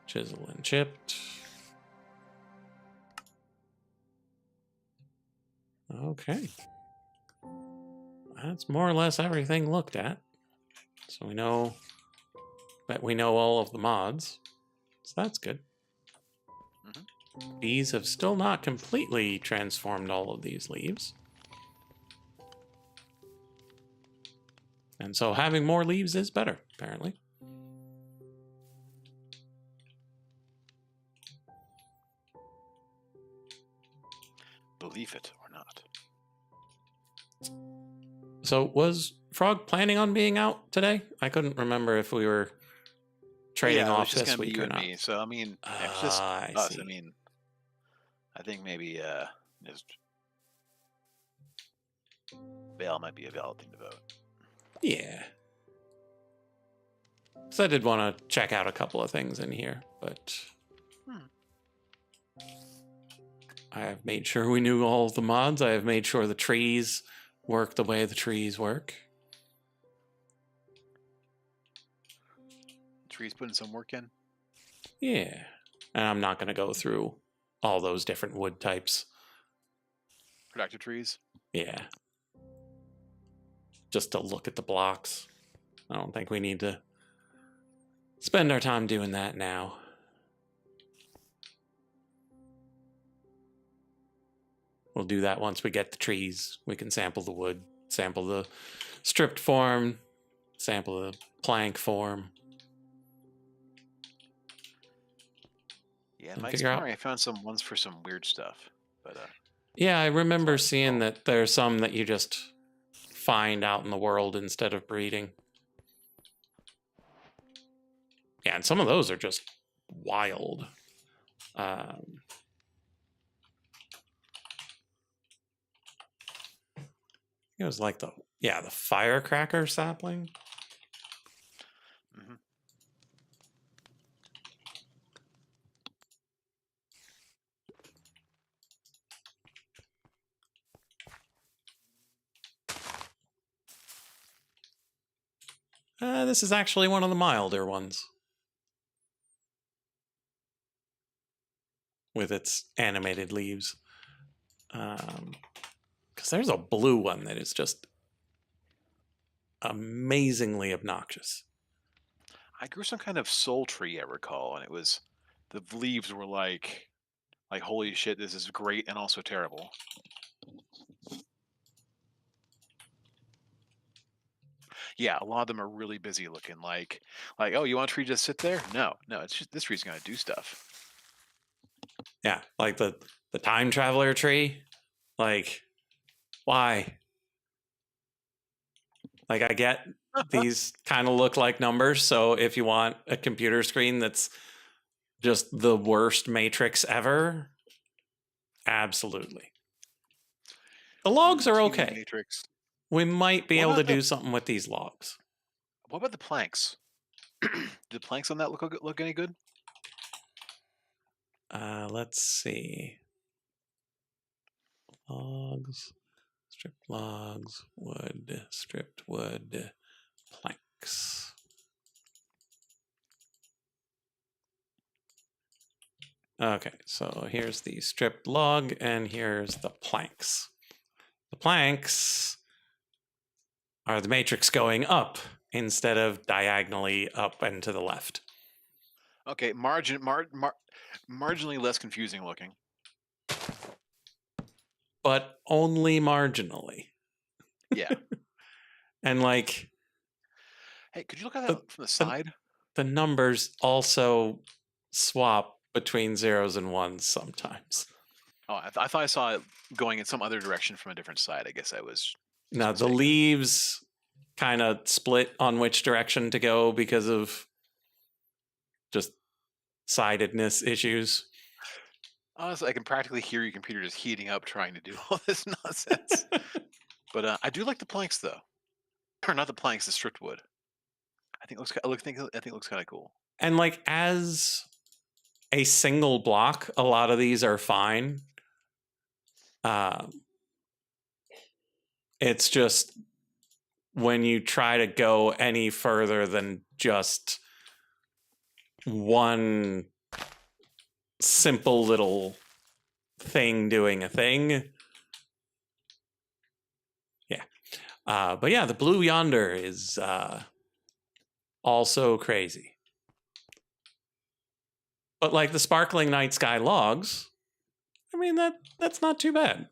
Chisel and chipped. Okay. That's more or less everything looked at. So we know that we know all of the mods. So that's good. Bees have still not completely transformed all of these leaves. And so having more leaves is better, apparently. Believe it or not. So was Frog planning on being out today? I couldn't remember if we were trading off just this gonna be week you or and not. me. So I mean, if it's just I us, see. I mean, I think maybe just Vale might be a valid thing to vote. Yeah. So I did want to check out a couple of things in here, but I have made sure we knew all of the mods. I have made sure the trees work the way the trees work. Trees putting some work in. Yeah. And I'm not going to go through all those different wood types. Productive trees. Yeah. Just to look at the blocks. I don't think we need to spend our time doing that now. We'll do that once we get the trees. We can sample the wood, sample the stripped form, sample the plank form. Yeah, in my exploring, I found some ones for some weird stuff. But yeah, I remember seeing that there's some that you just find out in the world instead of breeding. Yeah, and some of those are just wild. Um, it was like the firecracker sapling. Hmm. This is actually one of the milder ones with its animated leaves. Because there's a blue one that is just amazingly obnoxious. I grew some kind of soul tree, I recall, and it was the leaves were like holy shit, this is great and also terrible. Yeah, a lot of them are really busy looking. Like oh, you want a tree to just sit there? No, no, it's just this tree's gonna do stuff. Yeah, like the time traveler tree. Like, why? Like, I get these kind of look like numbers. So if you want a computer screen that's just the worst matrix ever, absolutely. The logs are TV okay. matrix. We might be What able to about the do something with these logs. what about the planks? Do the planks on that look any good? Let's see. Logs, stripped logs, wood, stripped wood, planks. Okay, so here's the stripped log, and here's the planks. The planks are the matrix going up instead of diagonally up and to the left. Okay, marginally less confusing looking. But only marginally. Yeah. And like Hey, could you look at the, that from the the side? the numbers also swap between zeros and ones sometimes. Oh, I thought I saw it going in some other direction from a different side. I guess I was just Now the mistaken. leaves kind of split on which direction to go because of just sidedness issues. Honestly, I can practically hear your computer just heating up trying to do all this nonsense. But I do like the planks though, or not the planks, the stripped wood. I think it looks. I think it looks kind of cool. And like as a single block, a lot of these are fine. Um, it's just when you try to go any further than just one simple little thing doing a thing. Yeah. But yeah, the blue yonder is also crazy. But like the sparkling night sky logs, I mean that's not too bad.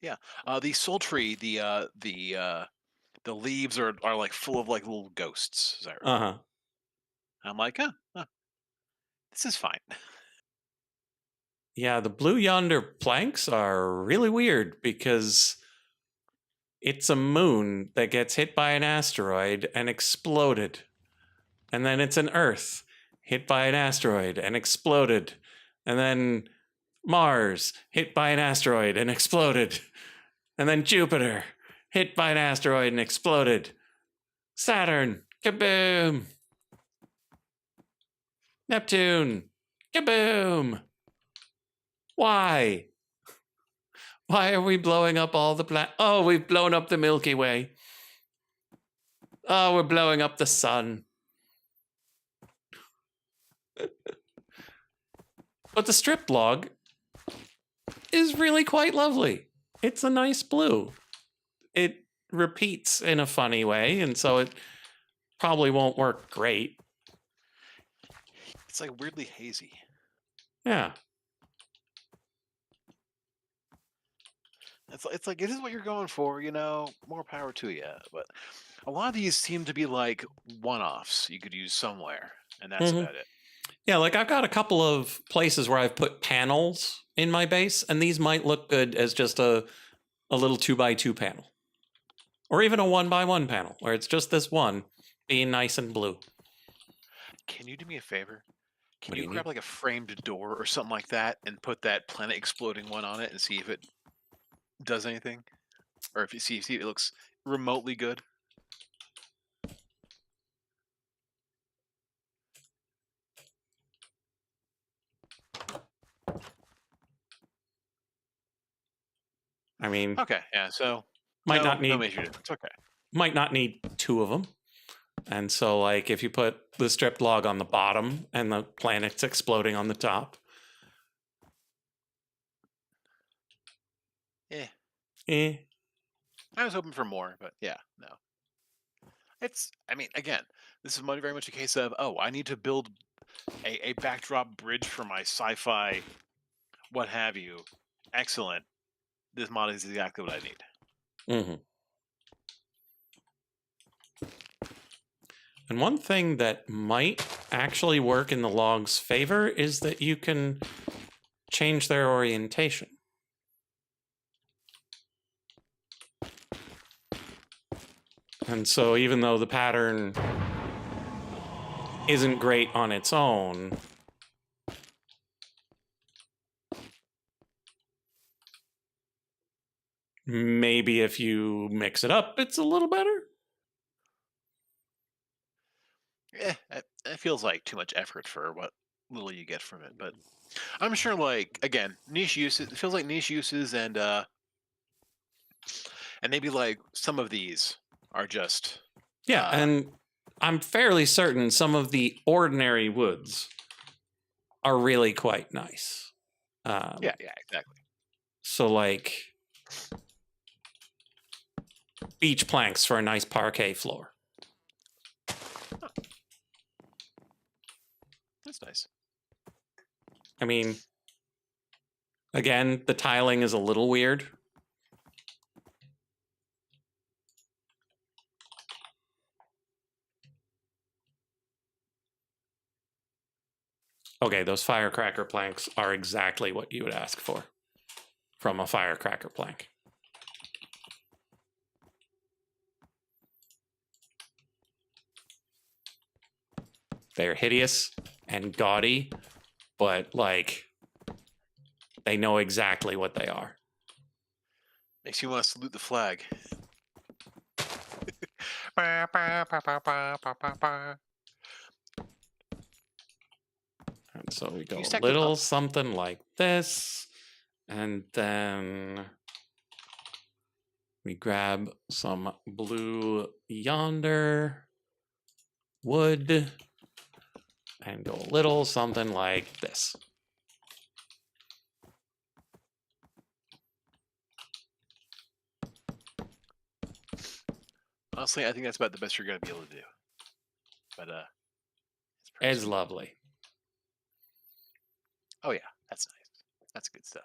Yeah. The soul tree, the leaves are like full of like little ghosts, as I Uh recall. huh. I'm like, this is fine. Yeah, the blue yonder planks are really weird because it's a moon that gets hit by an asteroid and exploded. And then it's an Earth hit by an asteroid and exploded. And then Mars hit by an asteroid and exploded. And then Jupiter hit by an asteroid and exploded. Saturn, kaboom. Neptune, kaboom. Why? Why are we blowing up all the planets? Oh, we've blown up the Milky Way. Oh, we're blowing up the sun. But the strip log is really quite lovely. It's a nice blue. It repeats in a funny way, and so it probably won't work great. It's like weirdly hazy. Yeah. It's like, is this what you're going for? You know, more power to you. But a lot of these seem to be like one-offs you could use somewhere, and that's Mm-hmm. about it. Yeah, like I've got a couple of places where I've put panels in my base, and these might look good as just a little 2x2 panel. Or even a 1x1 panel, where it's just this one being nice and blue. Can you do me a favor? Can What do you you grab need? like a framed door or something like that and put that planet exploding one on it and see if it does anything? Or if you see if it looks remotely good? I mean, Okay, yeah, so might not no need major difference. Okay. might not need two of them. And so, like, if you put the stripped log on the bottom and the planet's exploding on the top, Yeah. eh. I was hoping for more, but yeah, no. I mean, again, this is very much a case of, oh, I need to build a backdrop bridge for my sci-fi, what have you. Excellent. This mod is exactly what I need. Mm-hmm. And one thing that might actually work in the log's favor is that you can change their orientation. And so even though the pattern isn't great on its own, maybe if you mix it up, it's a little better. It feels like too much effort for what little you get from it, but I'm sure, like, again, niche uses. It feels like niche uses, and maybe like some of these are just Yeah, uh and I'm fairly certain some of the ordinary woods are really quite nice. yeah, exactly. So, like, beach planks for a nice parquet floor. That's nice. I mean, again, the tiling is a little weird. Okay, those firecracker planks are exactly what you would ask for from a firecracker plank. They're hideous and gaudy, but like they know exactly what they are. Makes you want to salute the flag. And so we Can go you a stack those up? little something like this, and then we grab some blue yonder wood and go a little something like this. Honestly, I think that's about the best you're gonna be able to do. But it's pretty It's sweet. lovely. Oh yeah, that's nice. That's good stuff.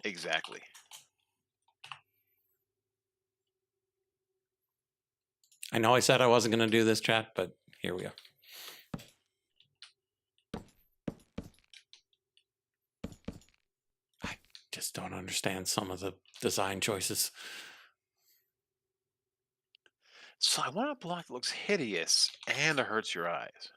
Exactly. I know I said I wasn't going to do this, chat, but here we go. I just don't understand some of the design choices. So I want a block that looks hideous and it hurts your eyes.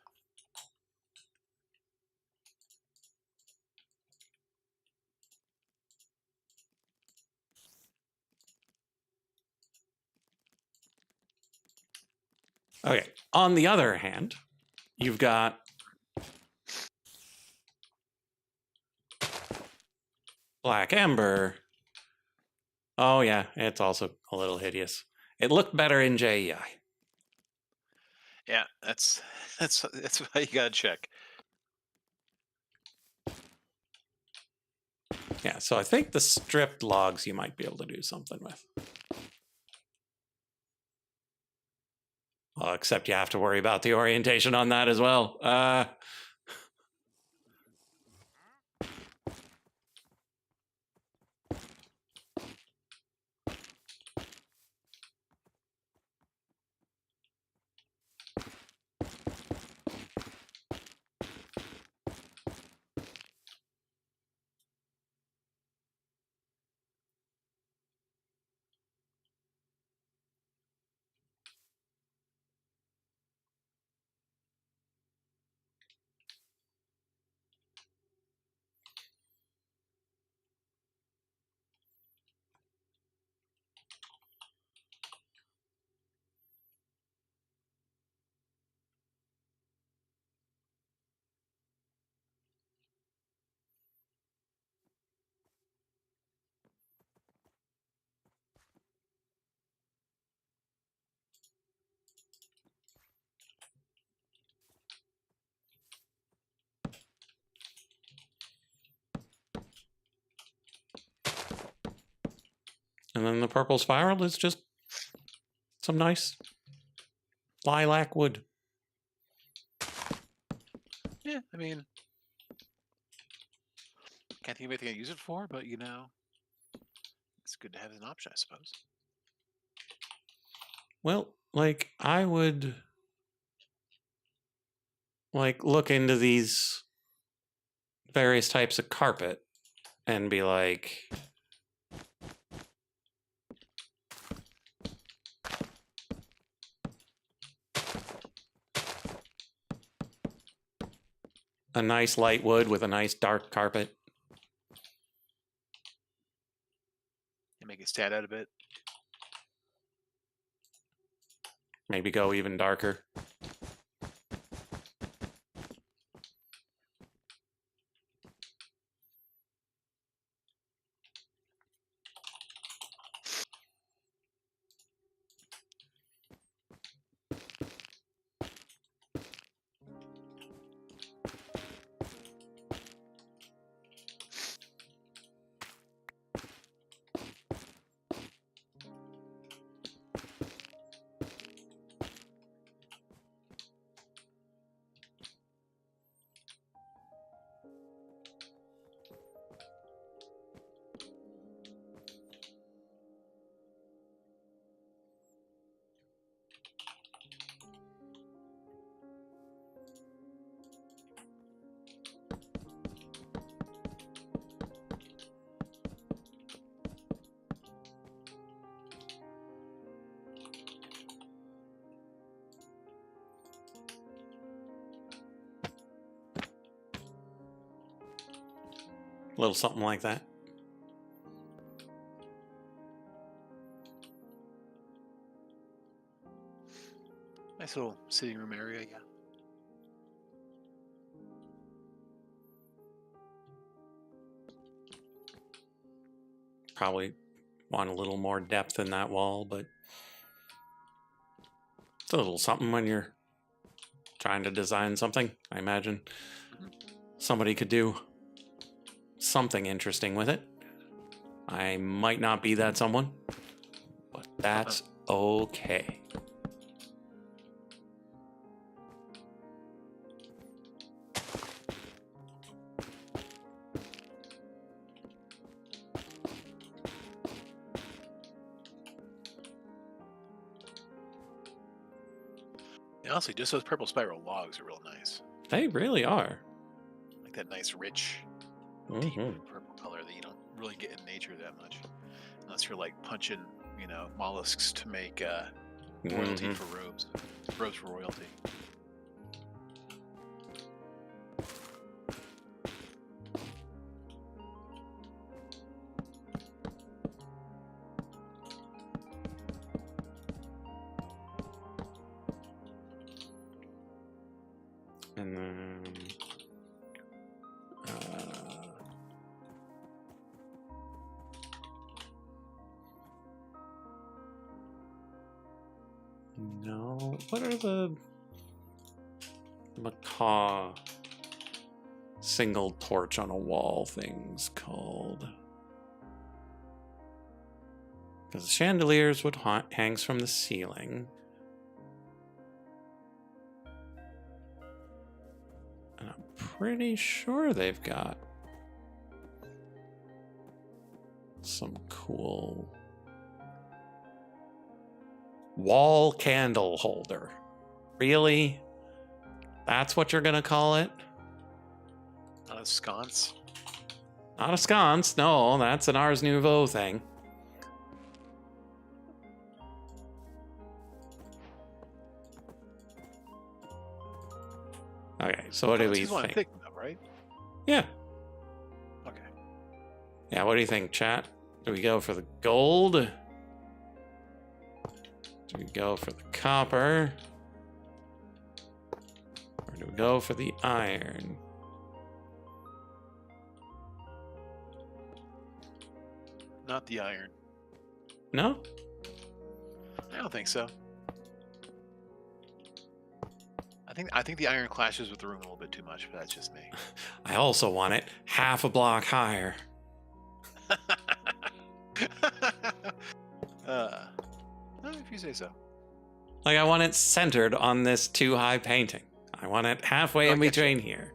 Okay, on the other hand, you've got Black Ember. Oh, yeah, it's also a little hideous. It looked better in JEI. Yeah, that's how you gotta check. Yeah, so I think the stripped logs you might be able to do something with. Well, except you have to worry about the orientation on that as well. And then the purple spiral is just some nice lilac wood. Yeah, I mean, can't think of anything I use it for, but you know, it's good to have as an option, I suppose. Well, like, I would like look into these various types of carpet and be like, a nice light wood with a nice dark carpet. And make it stand out a bit. Maybe go even darker. A little something like that. Nice little sitting room area, yeah. Probably want a little more depth in that wall, but it's a little something when you're trying to design something. I imagine somebody could do something interesting with it. I might not be that someone, but that's okay. And honestly, just those purple spiral logs are real nice. They really are. Like that nice, rich, deep Mm-hmm. purple color that you don't really get in nature that much. Unless you're like punching, you know, mollusks to make royalty Mhm. for robes. Robes for royalty. And then no, what are the macaw single torch on a wall things called? Because chandeliers would hangs from the ceiling. And I'm pretty sure they've got some cool wall candle holder. Really? That's what you're gonna call it? Not a sconce. Not a sconce, no, that's an Ars Nouveau thing. Okay, so what do we This is what I'm think? thinking of, right? Yeah. Okay. Yeah, what do you think, chat? Do we go for the gold? Do we go for the copper? Or do we go for the iron? Not the iron. No? I don't think so. I think the iron clashes with the room a little bit too much, but that's just me. I also want it half a block higher. you say so. Like, I want it centered on this too high painting. I want it halfway in between here.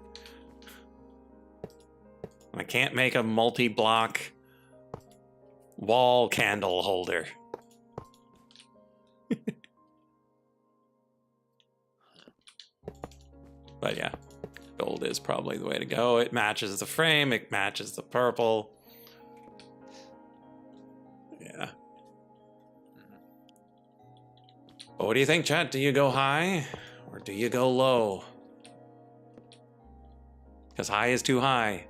I can't make a multi-block wall candle holder. But yeah, gold is probably the way to go. It matches the frame, it matches the purple. Yeah. But what do you think, chat? Do you go high or do you go low? Because high is too high.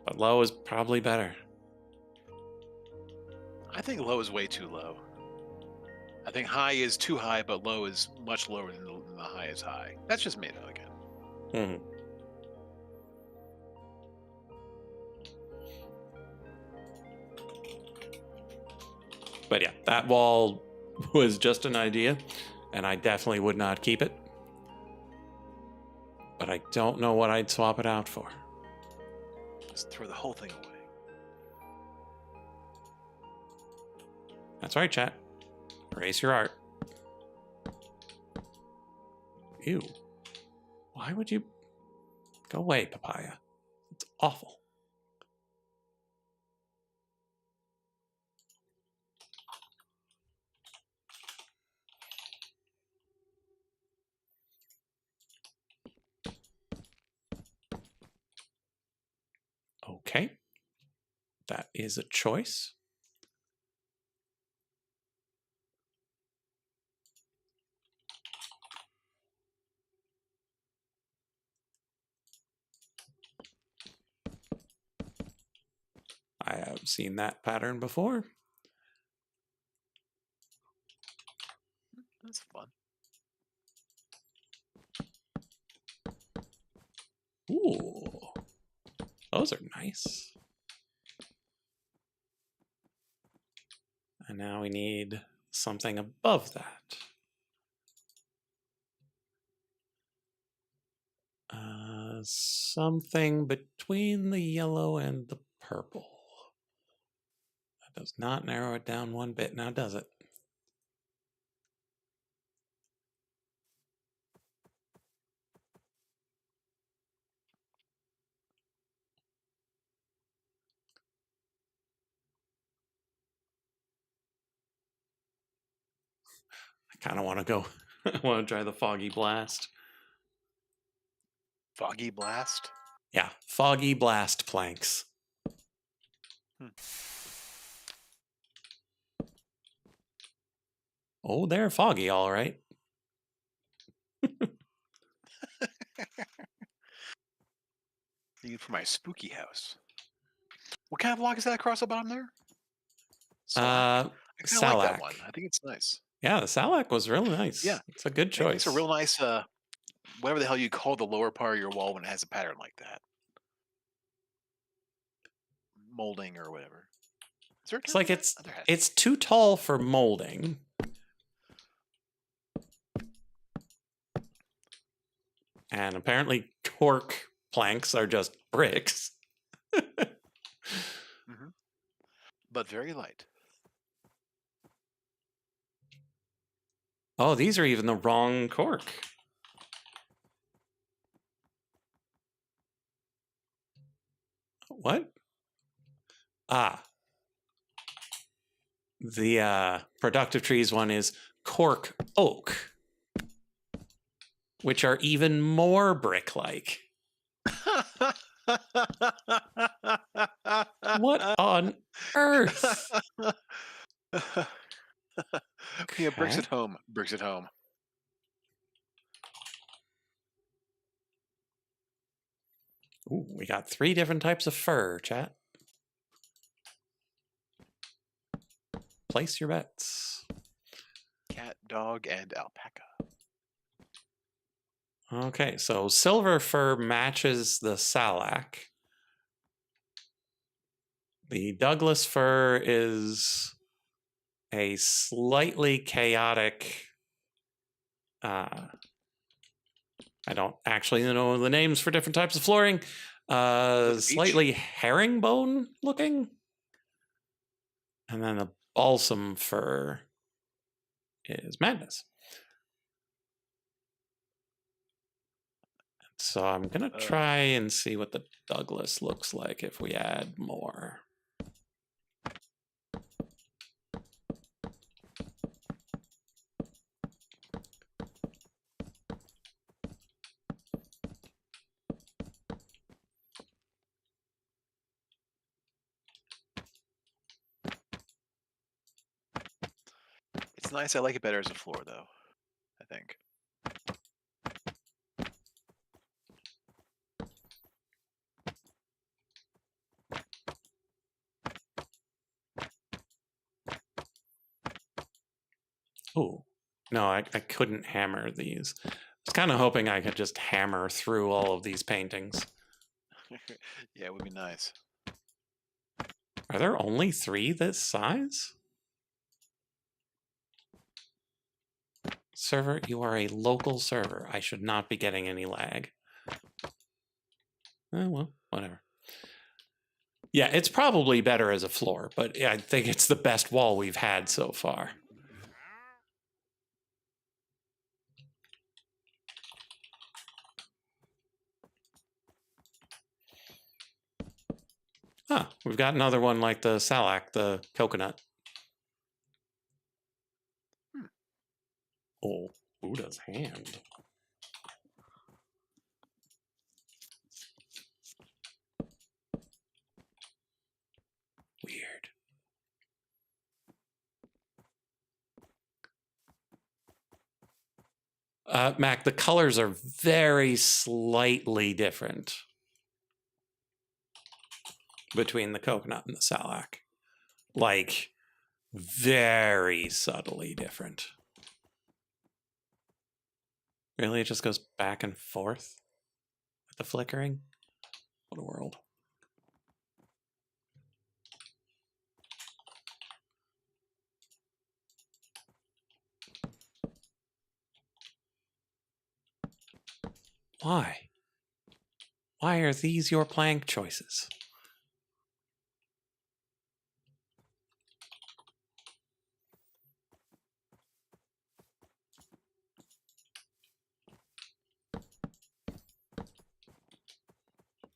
But low is probably better. I think low is way too low. I think high is too high, but low is much lower than the high is high. That's just me, though, again. But yeah, that wall was just an idea, and I definitely would not keep it. But I don't know what I'd swap it out for. Just throw the whole thing away. That's right, chat. Erase your art. Ew. Why would you... Go away, papaya. It's awful. Okay. That is a choice. I have seen that pattern before. That's fun. Ooh. Those are nice. And now we need something above that. Something between the yellow and the purple. That does not narrow it down one bit, now does it? I kind of want to go. I want to try the Foggy Blast. Foggy Blast? Yeah, Foggy Blast planks. Oh, they're foggy, all right. Need for my spooky house. What kind of block is that across the bottom there? I kind of like that one. I think it's nice. Yeah, the Salac was really nice. Yeah. It's a good choice. It's a real nice, whatever the hell you call the lower part of your wall when it has a pattern like that. Molding or whatever. It's like it's too tall for molding. And apparently cork planks are just bricks. But very light. Oh, these are even the wrong cork. What? Ah. The productive trees one is cork oak, which are even more brick-like. What on earth? Yeah, bricks at home. Bricks at home. Ooh, we got 3 different types of fur, chat. Place your bets. Cat, dog, and alpaca. Okay, so silver fur matches the Salac. The Douglas fir is a slightly chaotic... I don't actually know the names for different types of flooring. Slightly herringbone looking. And then the balsam fir is madness. So I'm going to try and see what the Douglas looks like if we add more. It's nice. I like it better as a floor, though, I think. Oh, no, I couldn't hammer these. I was kind of hoping I could just hammer through all of these paintings. Yeah, it would be nice. Are there only 3 this size? Server, you are a local server. I should not be getting any lag. Oh, well, whatever. Yeah, it's probably better as a floor, but I think it's the best wall we've had so far. Ah, we've got another one like the Salak, the coconut. Oh, Buddha's hand. Weird. Mac, the colors are very slightly different between the coconut and the Salak. Like, very subtly different. Really, it just goes back and forth with the flickering? What a world. Why? Why are these your plank choices?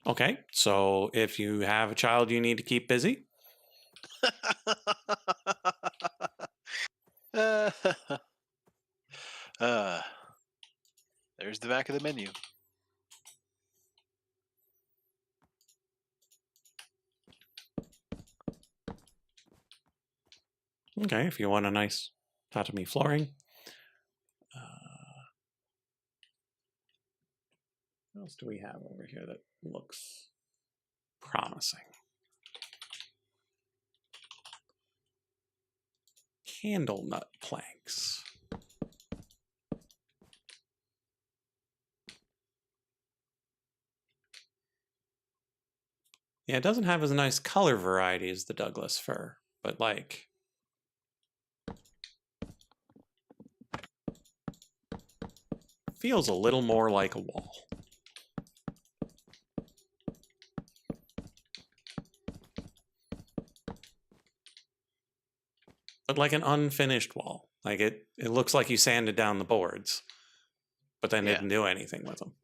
Okay, so if you have a child you need to keep busy, There's the back of the menu. okay, if you want a nice tatami flooring. What else do we have over here that looks promising? Candle nut planks. Yeah, it doesn't have as nice color variety as the Douglas fir, but like, feels a little more like a wall. But like an unfinished wall. Like it looks like you sanded down the boards, but then Yeah. didn't do anything with them.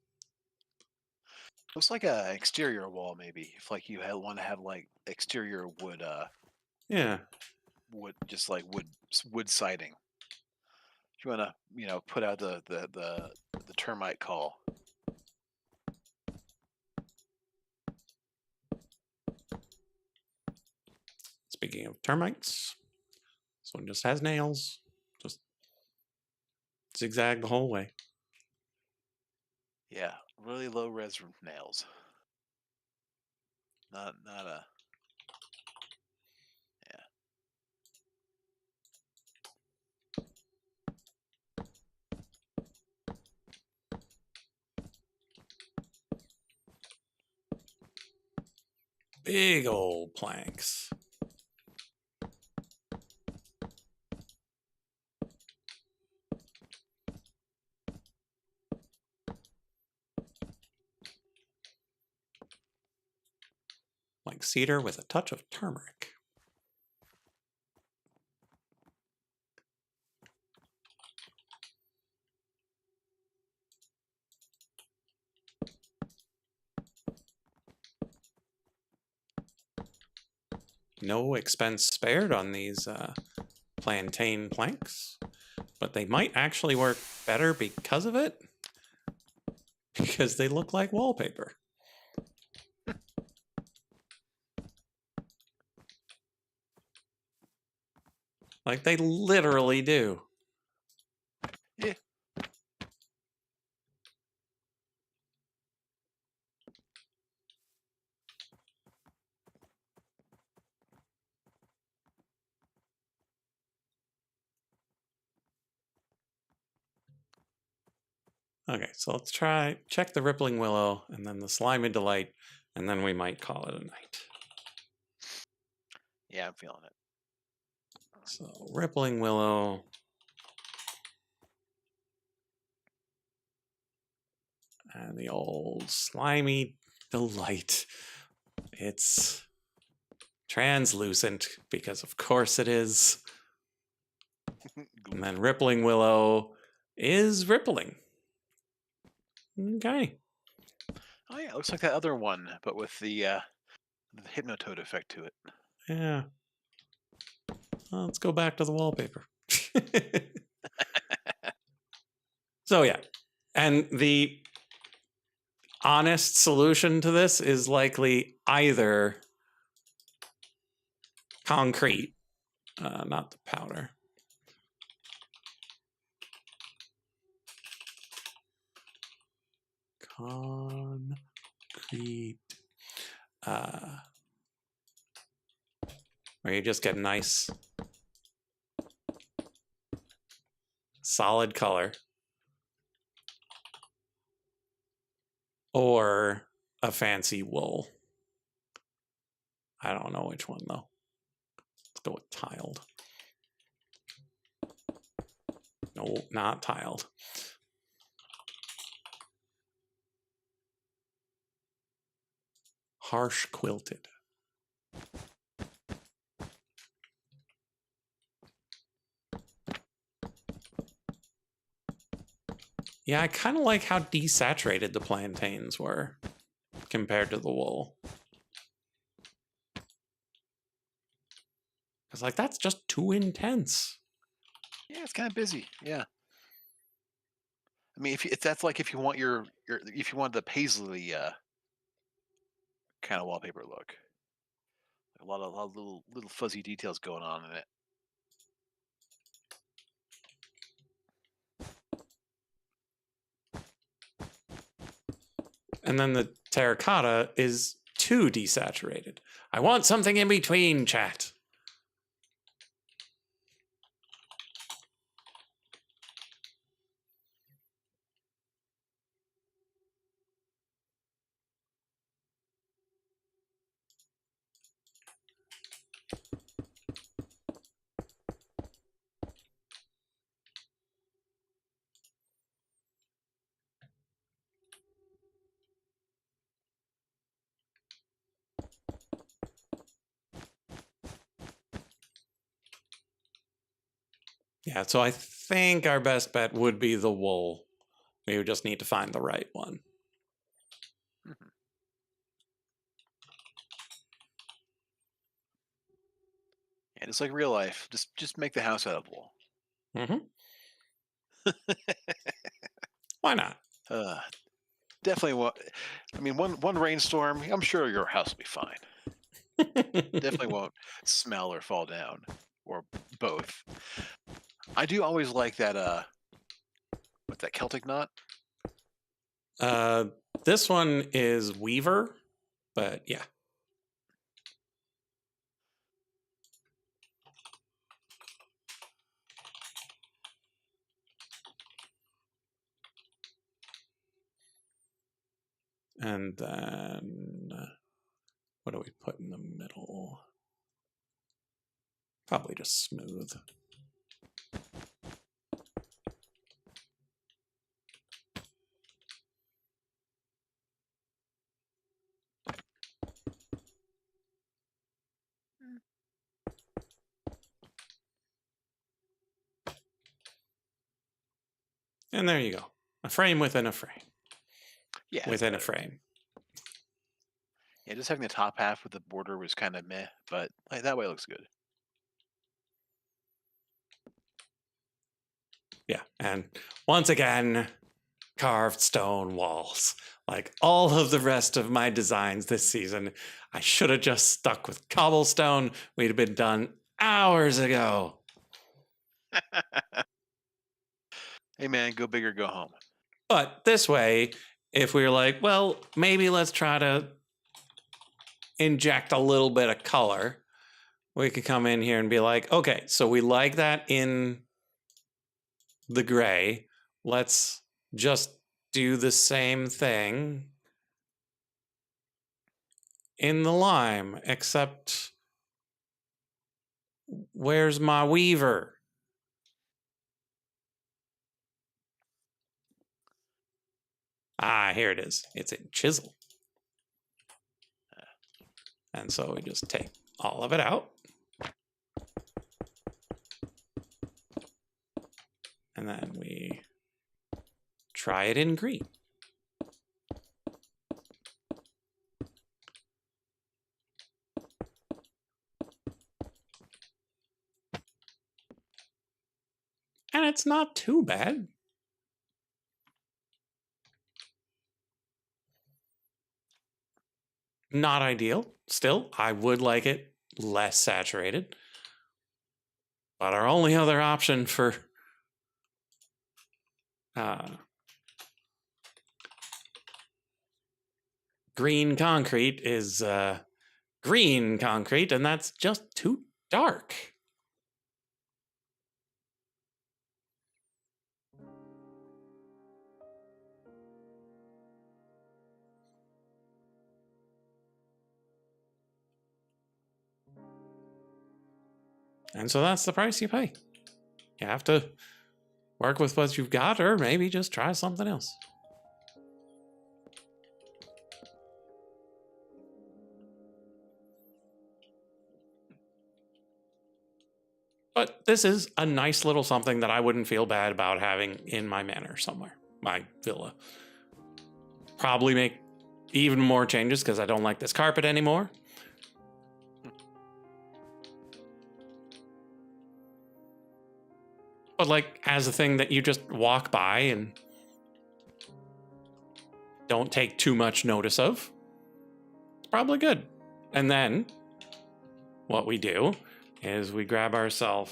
Looks like a exterior wall, maybe. If like you want to have like exterior wood, Yeah. just like wood siding. If you want to, put out the termite call. Speaking of termites, this one just has nails. Just zigzag the whole way. Yeah, really low res nails. Not a. Yeah. Big old planks. Like cedar with a touch of turmeric. no expense spared on these plantain planks, but they might actually work better because of it, because they look like wallpaper. Like they literally do. Yeah. Okay, so let's check the Rippling Willow and then the Slimy Delight, and then we might call it a night. Yeah, I'm feeling it. So Rippling Willow. And the old Slimy Delight. It's translucent, because of course it is. And then Rippling Willow is rippling. Okay. Oh yeah, it looks like that other one, but with the Hypnotoad effect to it. Yeah. Well, let's go back to the wallpaper. So yeah. And the honest solution to this is likely either concrete, not the powder. Concrete. Where you just get a nice solid color. Or a fancy wool. I don't know which one though. Let's go with tiled. No, not tiled. Harsh quilted. Yeah, I kind of like how desaturated the plantains were compared to the wool. Because like that's just too intense. Yeah, it's kind of busy. Yeah. I mean, if that's like if you want your if you want the paisley kind of wallpaper look, a lot of little fuzzy details going on in it. And then the terracotta is too desaturated. I want something in between, chat. Yeah, so I think our best bet would be the wool. We would just need to find the right one. Mhm. And it's like real life. Just make the house out of wool. Mm-hmm. Why not? Uh, definitely. I mean, one rainstorm. I'm sure your house will be fine. Definitely won't smell or fall down, or both. I do always like that. What's that Celtic knot? uh, this one is Weaver, but yeah. And then what do we put in the middle? Probably just smooth. And there you go. A frame within a frame. Yeah, it's Within a better. frame. Yeah, just having the top half with the border was kind of meh, but like, that way it looks good. Yeah, and once again, carved stone walls. Like all of the rest of my designs this season, I should have just stuck with cobblestone. We'd have been done hours ago. Hey man, go big or go home. But this way, if we were like, well, maybe let's try to inject a little bit of color, we could come in here and be like, okay, so we like that in the gray. Let's just do the same thing in the lime, except where's my weaver? Ah, here it is. It's in chisel. And so we just take all of it out. And then we try it in green. And it's not too bad. Not ideal. Still, I would like it less saturated. But our only other option for green concrete is green concrete, and that's just too dark. And so that's the price you pay. You have to work with what you've got, or maybe just try something else. But this is a nice little something that I wouldn't feel bad about having in my manor somewhere, my villa. Probably make even more changes because I don't like this carpet anymore. But like as a thing that you just walk by and don't take too much notice of, it's probably good. And then what we do is we grab ourselves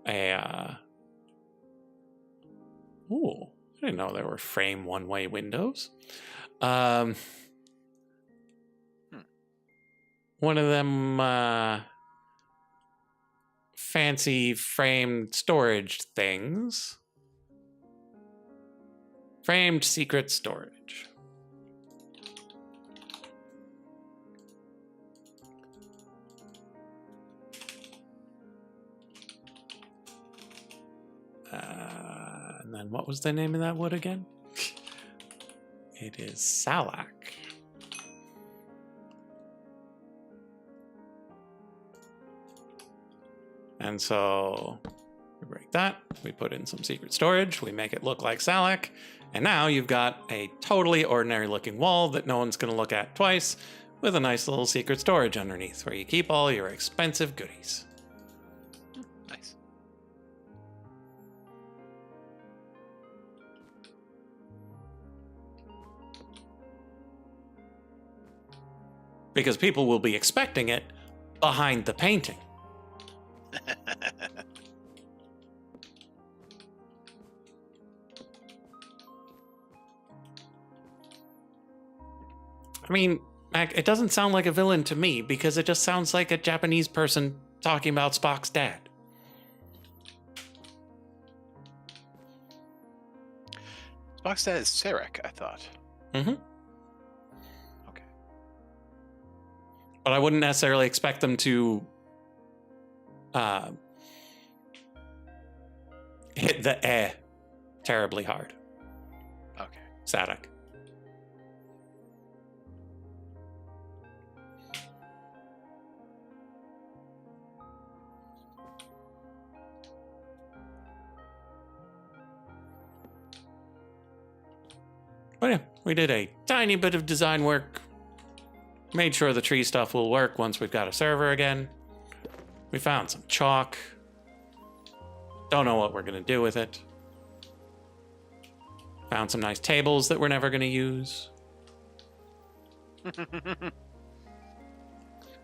a ooh, I didn't know there were frame one-way windows. One of them fancy framed storage things. Framed secret storage. And then what was the name of that wood again? It is Salac. And so we break that, we put in some secret storage, we make it look like Salac, and now you've got a totally ordinary looking wall that no one's going to look at twice, with a nice little secret storage underneath where you keep all your expensive goodies. Nice. Because people will be expecting it behind the painting. I mean, Mac, it doesn't sound like a villain to me because it just sounds like a Japanese person talking about Spock's dad. Spock's dad is Sarek, I thought. Mm-hmm. Okay. But I wouldn't necessarily expect them to hit the terribly hard. Okay. Sadek. But yeah, We did a tiny bit of design work. Made sure the tree stuff will work once we've got a server again. We found some chalk. Don't know what we're going to do with it. Found some nice tables that we're never going to use.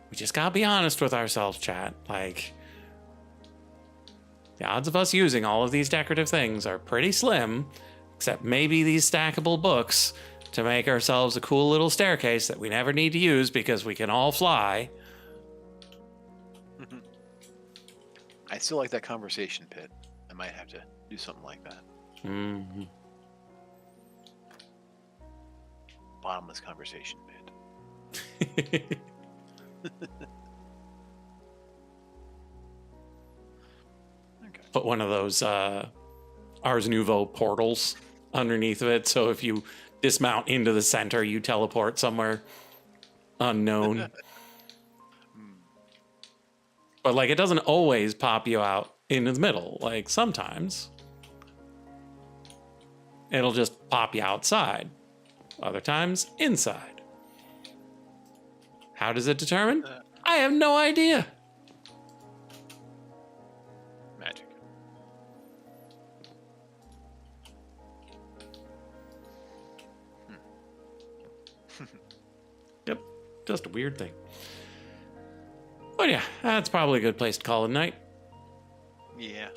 We just gotta be honest with ourselves, chat. Like, the odds of us using all of these decorative things are pretty slim, except maybe these stackable books to make ourselves a cool little staircase that we never need to use because we can all fly. I still like that conversation pit. I might have to do something like that. Mm-hmm. Bottomless conversation pit. Okay. Put one of those Ars Nouveau portals underneath of it, so if you dismount into the center, you teleport somewhere unknown. But like, it doesn't always pop you out into the middle. Like, sometimes it'll just pop you outside. Other times, inside. How does it determine? I have no idea. Magic. Yep, just a weird thing. But yeah, that's probably a good place to call it a night. Yeah.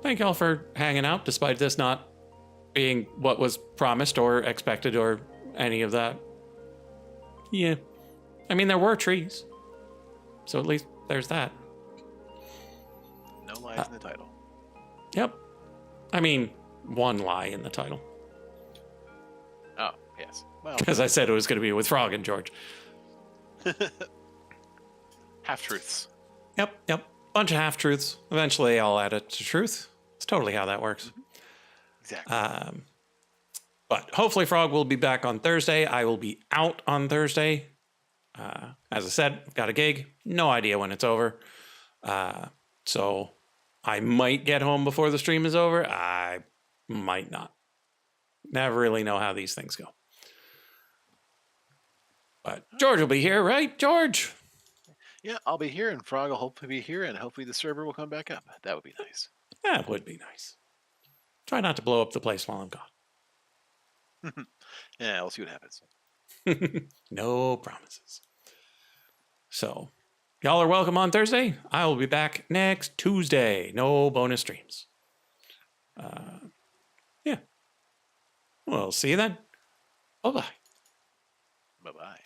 Thank y'all for hanging out, despite this not being what was promised or expected or any of that. Yeah. I mean, there were trees. So at least there's that. No lies in the title. Yep. I mean, one lie in the title. Oh, yes. Well, As I said, it was going to be with Frog and George. half-truths. Yep. Bunch of half-truths. Eventually, I'll add it to truth. It's totally how that works. Exactly. But hopefully Frog will be back on Thursday. I will be out on Thursday. As I said, I've got a gig. No idea when it's over. So I might get home before the stream is over. I might not. Never really know how these things go. But George will be here, right, George? Yeah, I'll be here, and Frog will hopefully be here, and hopefully the server will come back up. That would be nice. That would be nice. Try not to blow up the place while I'm gone. Yeah, we'll see what happens. No promises. So, y'all are welcome on Thursday. I will be back next Tuesday. No bonus streams. Yeah. We'll see you then. Bye-bye. Bye-bye.